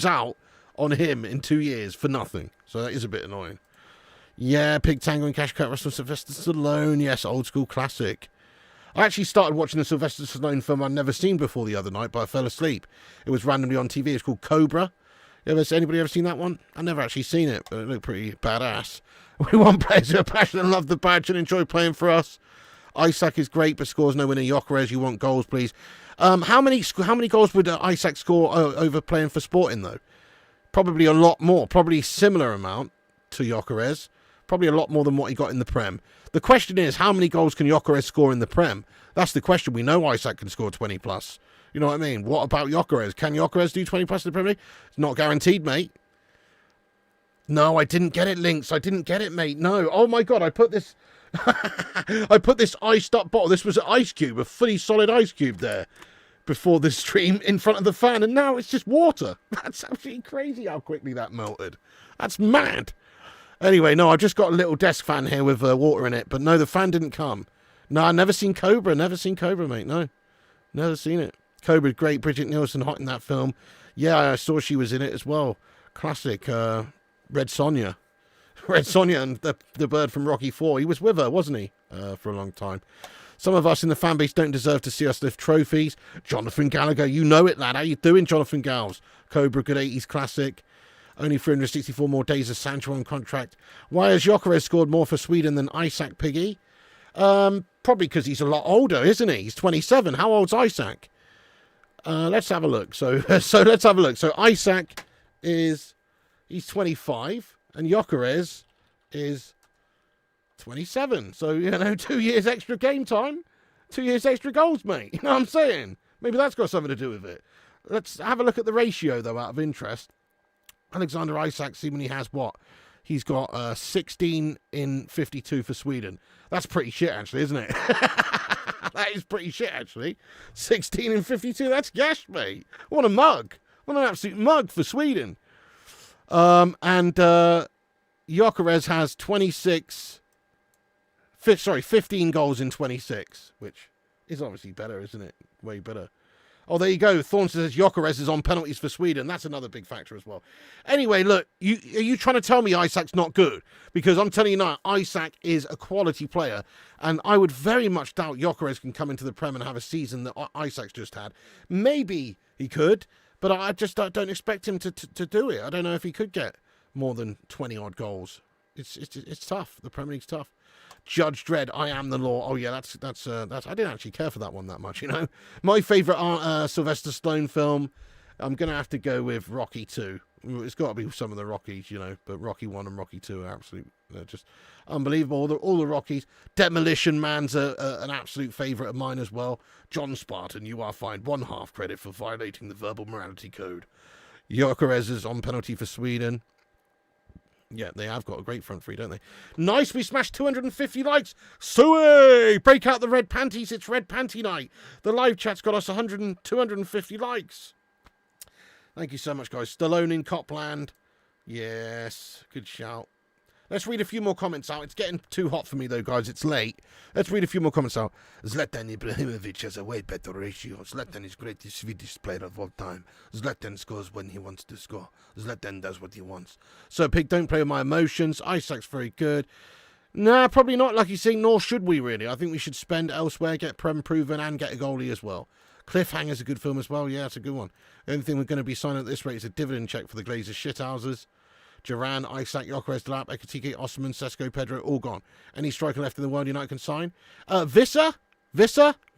out on him in 2 years for nothing. So that is a bit annoying. Yeah, Pig Tango and Cash Cut Russell Sylvester Stallone. Yes, old school classic. I actually started watching the Sylvester Stallone film I'd never seen before the other night, but I fell asleep. It was randomly on TV. It's called Cobra. Anybody ever seen that one? I've never actually seen it, but it looked pretty badass. We want players who are passionate and love the badge and enjoy playing for us. Isak is great, but scores no winner. Gyokeres, you want goals, please. How many goals would Isak score over playing for Sporting, though? Probably a lot more. Probably similar amount to Gyokeres. Probably a lot more than what he got in the Prem. The question is, how many goals can Gyokeres score in the Prem? That's the question. We know Isak can score 20 plus. You know what I mean? What about Gyokeres? Can Gyokeres do 20 plus in the Premier League? It's not guaranteed, mate. No, I didn't get it, Lynx. I didn't get it, mate. No. Oh, my God. I put this... I put this iced up bottle. This was an ice cube, a fully solid ice cube there before the stream in front of the fan. And now it's just water. That's absolutely crazy how quickly that melted. That's mad. Anyway, no, I've just got a little desk fan here with water in it. But no, the fan didn't come. No, I've never seen Cobra. Never seen Cobra, mate. No, never seen it. Cobra's great. Bridget Nielsen hot in that film. Yeah, I saw she was in it as well. Classic. Red Sonja. Red Sonja and the bird from Rocky 4. He was with her, wasn't he? For a long time. Some of us in the fan base don't deserve to see us lift trophies. Jonathan Gallagher, you know it, lad. How you doing, Jonathan Gals? Cobra, good 80s classic. Only 364 more days of Sancho on contract. Why has Gyokeres scored more for Sweden than Isak, Piggy? Probably because he's a lot older, isn't he? He's 27. How old's Isak? Let's have a look. So let's have a look. So Isak he's 25. And Gyokeres is 27. So, 2 years extra game time. 2 years extra goals, mate. You know what I'm saying? Maybe that's got something to do with it. Let's have a look at the ratio, though, out of interest. Alexander Isak seemingly has what? He's got 16 in 52 for Sweden. That's pretty shit, actually, isn't it? That is pretty shit, actually. 16 in 52. That's gash, mate. What a mug. What an absolute mug for Sweden. And Gyokeres has 15 goals in 26, which is obviously better, isn't it? Way better. Oh, there you go. Thorne says Gyokeres is on penalties for Sweden. That's another big factor as well. Anyway, look, are you trying to tell me Isak's not good? Because I'm telling you now, Isak is a quality player, and I would very much doubt Gyokeres can come into the Prem and have a season that Isak's just had. Maybe he could, but I just don't expect him to do it. I don't know if he could get more than 20-odd goals. It's tough. The Premier League's tough. Judge Dredd, I am the law. Oh yeah, that's. I didn't actually care for that one that much, you know. My favourite Sylvester Stallone film, I'm gonna have to go with Rocky 2. It's got to be some of the Rockies, you know, but Rocky 1 and Rocky 2 are absolute, just unbelievable. All the Rockies. Demolition Man's an absolute favourite of mine as well. John Spartan, you are fined 1/2 credit for violating the verbal morality code. Gyokeres is on penalty for Sweden. Yeah, they have got a great front three, don't they? Nice, we smashed 250 likes. Suey! Break out the red panties, it's red panty night. The live chat's got us 250 likes. Thank you so much, guys. Stallone in Copland. Yes, good shout. Let's read a few more comments out. It's getting too hot for me, though, guys. It's late. Let's read a few more comments out. Zlatan Ibrahimovic has a way better ratio. Zlatan is greatest Swedish player of all time. Zlatan scores when he wants to score. Zlatan does what he wants. So, Pig, don't play with my emotions. Isak's very good. Nah, probably not, Lucky Singh, nor should we, really. I think we should spend elsewhere, get Prem proven, and get a goalie as well. Cliffhanger's a good film as well. Yeah, it's a good one. The only thing we're going to be signing at this rate is a dividend check for the Glazers shithouses. Duran, Isak, Gyokeres, Delap, Ekatike, Osman, Sesko, Pedro, all gone. Any striker left in the world United can sign? Visser,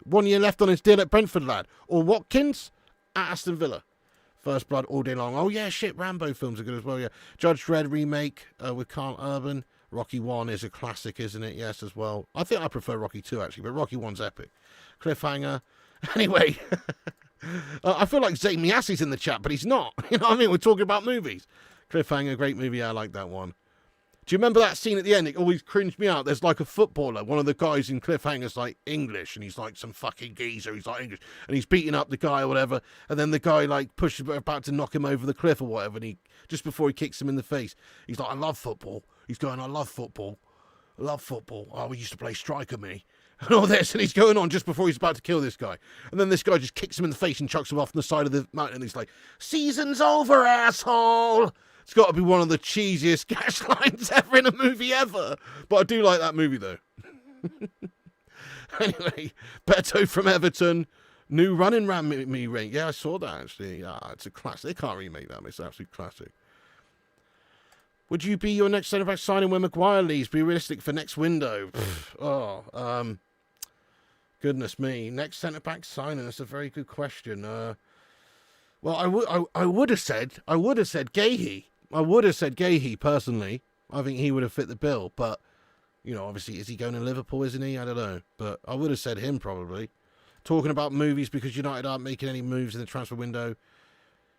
1 year left on his deal at Brentford, lad. Or Watkins at Aston Villa. First Blood all day long. Oh, yeah, shit, Rambo films are good as well, yeah. Judge Dredd remake with Carl Urban. Rocky 1 is a classic, isn't it? Yes, as well. I think I prefer Rocky 2, actually, but Rocky 1's epic. Cliffhanger. Anyway, I feel like Zane Miasi's in the chat, but he's not. You know what I mean? We're talking about movies. Cliffhanger, great movie. Yeah, I like that one. Do you remember that scene at the end? It always cringed me out. There's like a footballer. One of the guys in Cliffhanger's like English, and he's like some fucking geezer. He's like English, and he's beating up the guy or whatever. And then the guy like pushes about to knock him over the cliff or whatever. And just before he kicks him in the face, he's like, "I love football." He's going, "I love football. I love football. Oh, we used to play striker, me." And all this, and he's going on just before he's about to kill this guy. And then this guy just kicks him in the face and chucks him off the side of the mountain. And he's like, "Season's over, asshole." It's got to be one of the cheesiest gash lines ever in a movie ever. But I do like that movie, though. Anyway, Beto from Everton. New running ram me ring. Yeah, I saw that, actually. Yeah, it's a classic. They can't remake that. It's an absolute classic. Would you be your next centre-back signing when Maguire leaves? Be realistic for next window. Goodness me. Next centre-back signing. That's a very good question. Well, I would have said Gahey. I would have said Gahey, personally. I think he would have fit the bill. But, you know, obviously, is he going to Liverpool, isn't he? I don't know. But I would have said him, probably. Talking about movies because United aren't making any moves in the transfer window.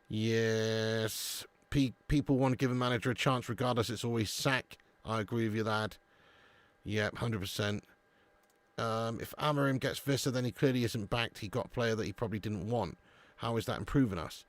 Yes. People want to give a manager a chance regardless. It's always sack. I agree with you, lad. Yep, 100%. If Amorim gets Visser, then he clearly isn't backed. He got a player that he probably didn't want. How is that improving us?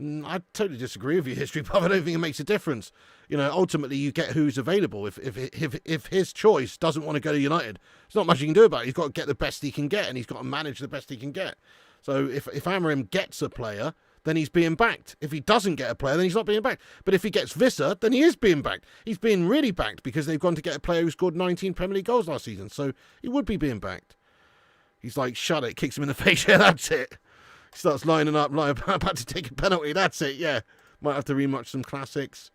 I totally disagree with your history, but I don't think it makes a difference. You know, ultimately, you get who's available. If his choice doesn't want to go to United, there's not much you can do about it. He's got to get the best he can get, and he's got to manage the best he can get. So if Amorim gets a player, then he's being backed. If he doesn't get a player, then he's not being backed. But if he gets Visser, then he is being backed. He's being really backed because they've gone to get a player who scored 19 Premier League goals last season. So he would be being backed. He's like, shut it, kicks him in the face. Yeah, that's it. He starts lining up, about to take a penalty. That's it, yeah. Might have to rematch some classics.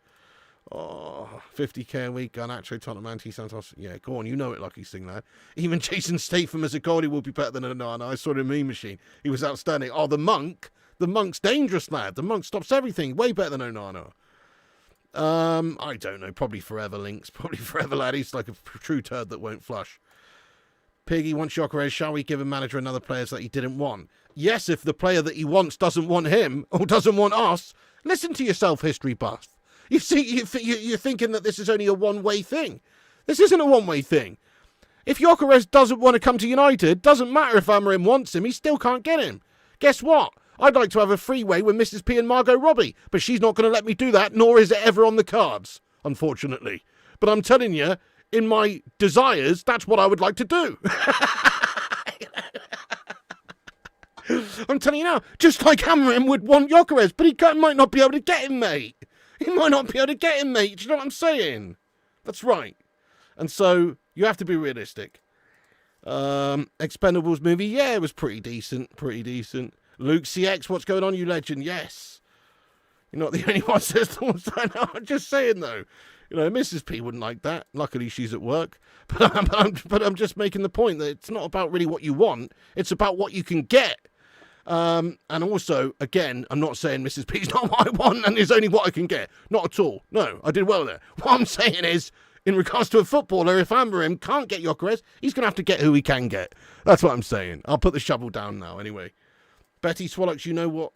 Oh, 50k a week. Garnacho, Tottenham, Anti Santos. Yeah, go on, you know it, Lucky Singh, lad. Even Jason Statham as a goalie will be better than Onana. I saw him in Meme Machine. He was outstanding. Oh, the Monk. The Monk's dangerous, lad. The Monk stops everything. Way better than Onana. I don't know. Probably forever, Links. Probably forever, lad. He's like a true turd that won't flush. Piggy wants Gyokeres. Shall we give a manager another player that he didn't want? Yes, if the player that he wants doesn't want him or doesn't want us. Listen to yourself, history buff. You see, you're thinking that this is only a one-way thing. This isn't a one-way thing. If Gyokeres doesn't want to come to United, doesn't matter if Amorim wants him, he still can't get him. Guess what? I'd like to have a freeway with Mrs. P and Margot Robbie, but she's not going to let me do that, nor is it ever on the cards, unfortunately. But I'm telling you, in my desires, that's what I would like to do. I'm telling you now, just like Amorim would want Gyokeres, but he might not be able to get him, mate. He might not be able to get him, mate. Do you know what I'm saying? That's right. And so you have to be realistic. Expendables movie, yeah, it was pretty decent. Luke CX, what's going on, you legend? Yes. You're not the only one that says that. I'm just saying, though. You know, Mrs. P wouldn't like that. Luckily, she's at work. But I'm just making the point that it's not about really what you want. It's about what you can get. And also, again, I'm not saying Mrs. P's not what I want and is only what I can get. Not at all. No, I did well there. What I'm saying is, in regards to a footballer, if Amorim can't get Gyokeres, he's going to have to get who he can get. That's what I'm saying. I'll put the shovel down now, anyway. Betty Swallows, you know what...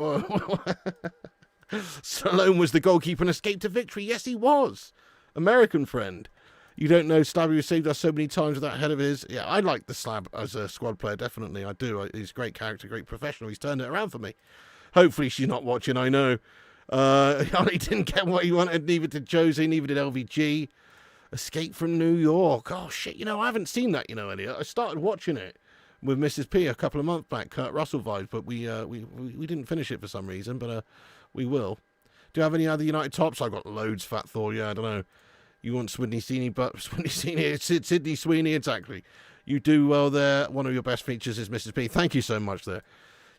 Stallone was the goalkeeper and escaped to victory. Yes, he was. American friend. You don't know Slabby who saved us so many times with that head of his. Yeah, I like the Slab as a squad player, definitely. I do. He's a great character, great professional. He's turned it around for me. Hopefully she's not watching, I know. Ollie didn't get what he wanted, neither did Josie, neither did LVG. Escape from New York. Oh, shit, you know, I haven't seen that, you know, Elliot. I started watching it with Mrs. P a couple of months back, Kurt Russell vibes, but we didn't finish it for some reason, but we will. Do you have any other United tops? I've got loads, Fat Thor. Yeah, I don't know. You want Sydney Sweeney, Sydney Sweeney, exactly. You do well there. One of your best features is Mrs. P. Thank you so much there.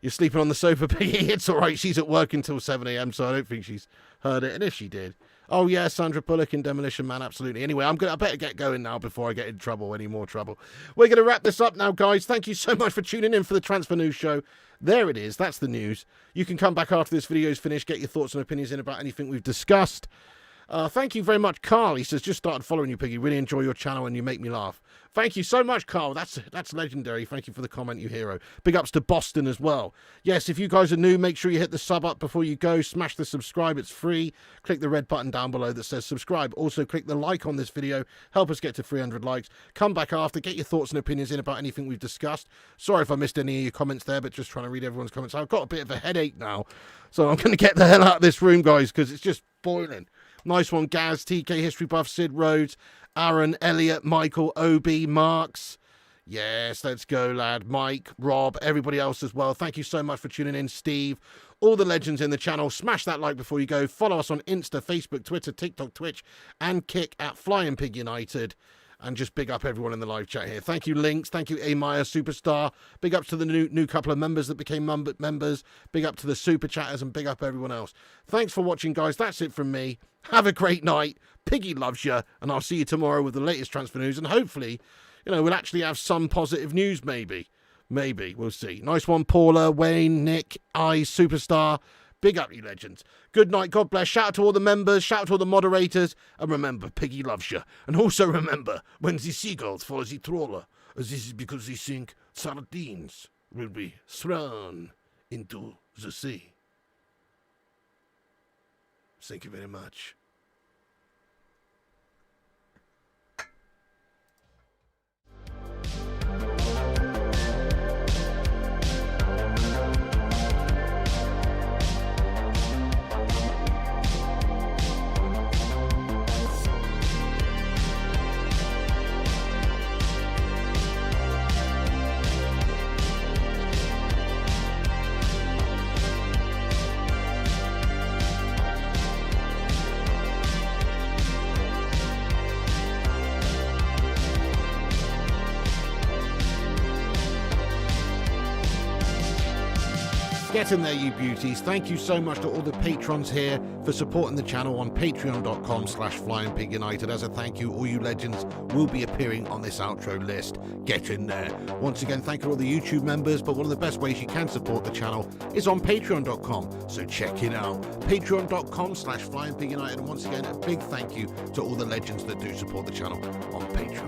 You're sleeping on the sofa, Piggy. It's all right. She's at work until 7 a.m., so I don't think she's heard it. And if she did... Oh, yeah, Sandra Bullock in Demolition Man, absolutely. Anyway, I better get going now before I get in trouble, any more trouble. We're going to wrap this up now, guys. Thank you so much for tuning in for the Transfer News Show. There it is. That's the news. You can come back after this video is finished, get your thoughts and opinions in about anything we've discussed. Thank you very much, Carl. He says, just started following you, Piggy. Really enjoy your channel and you make me laugh. Thank you so much, Carl. That's legendary. Thank you for the comment, you hero. Big ups to Boston as well. Yes, if you guys are new, make sure you hit the sub up before you go. Smash the subscribe. It's free. Click the red button down below that says subscribe. Also, click the like on this video. Help us get to 300 likes. Come back after. Get your thoughts and opinions in about anything we've discussed. Sorry if I missed any of your comments there, but just trying to read everyone's comments. I've got a bit of a headache now, so I'm going to get the hell out of this room, guys, because it's just boiling. Nice one, Gaz, TK, History Buff, Sid Rhodes, Aaron, Elliot, Michael, Obi, Marks. Yes, let's go, lad. Mike, Rob, everybody else as well. Thank you so much for tuning in, Steve. All the legends in the channel. Smash that like before you go. Follow us on Insta, Facebook, Twitter, TikTok, Twitch, and Kick at Flying Pig United. And just big up everyone in the live chat here. Thank you, Links. Thank you, Amaya, Superstar. Big ups to the new couple of members that became members. Big up to the Super Chatters and big up everyone else. Thanks for watching, guys. That's it from me. Have a great night. Piggy loves you. And I'll see you tomorrow with the latest transfer news. And hopefully, you know, we'll actually have some positive news, maybe. Maybe. We'll see. Nice one, Paula, Wayne, Nick, Superstar. Big up, you legends. Good night. God bless. Shout out to all the members. Shout out to all the moderators. And remember, Piggy loves you. And also remember, when the seagulls follow the trawler, this is because they think sardines will be thrown into the sea. Thank you very much. Get in there, you beauties. Thank you so much to all the patrons here for supporting the channel on patreon.com/FlyingPigUnited. As a thank you, all you legends will be appearing on this outro list. Get in there. Once again, thank you to all the YouTube members, but one of the best ways you can support the channel is on patreon.com. So check it out. Patreon.com/FlyingPigUnited. And once again, a big thank you to all the legends that do support the channel on Patreon.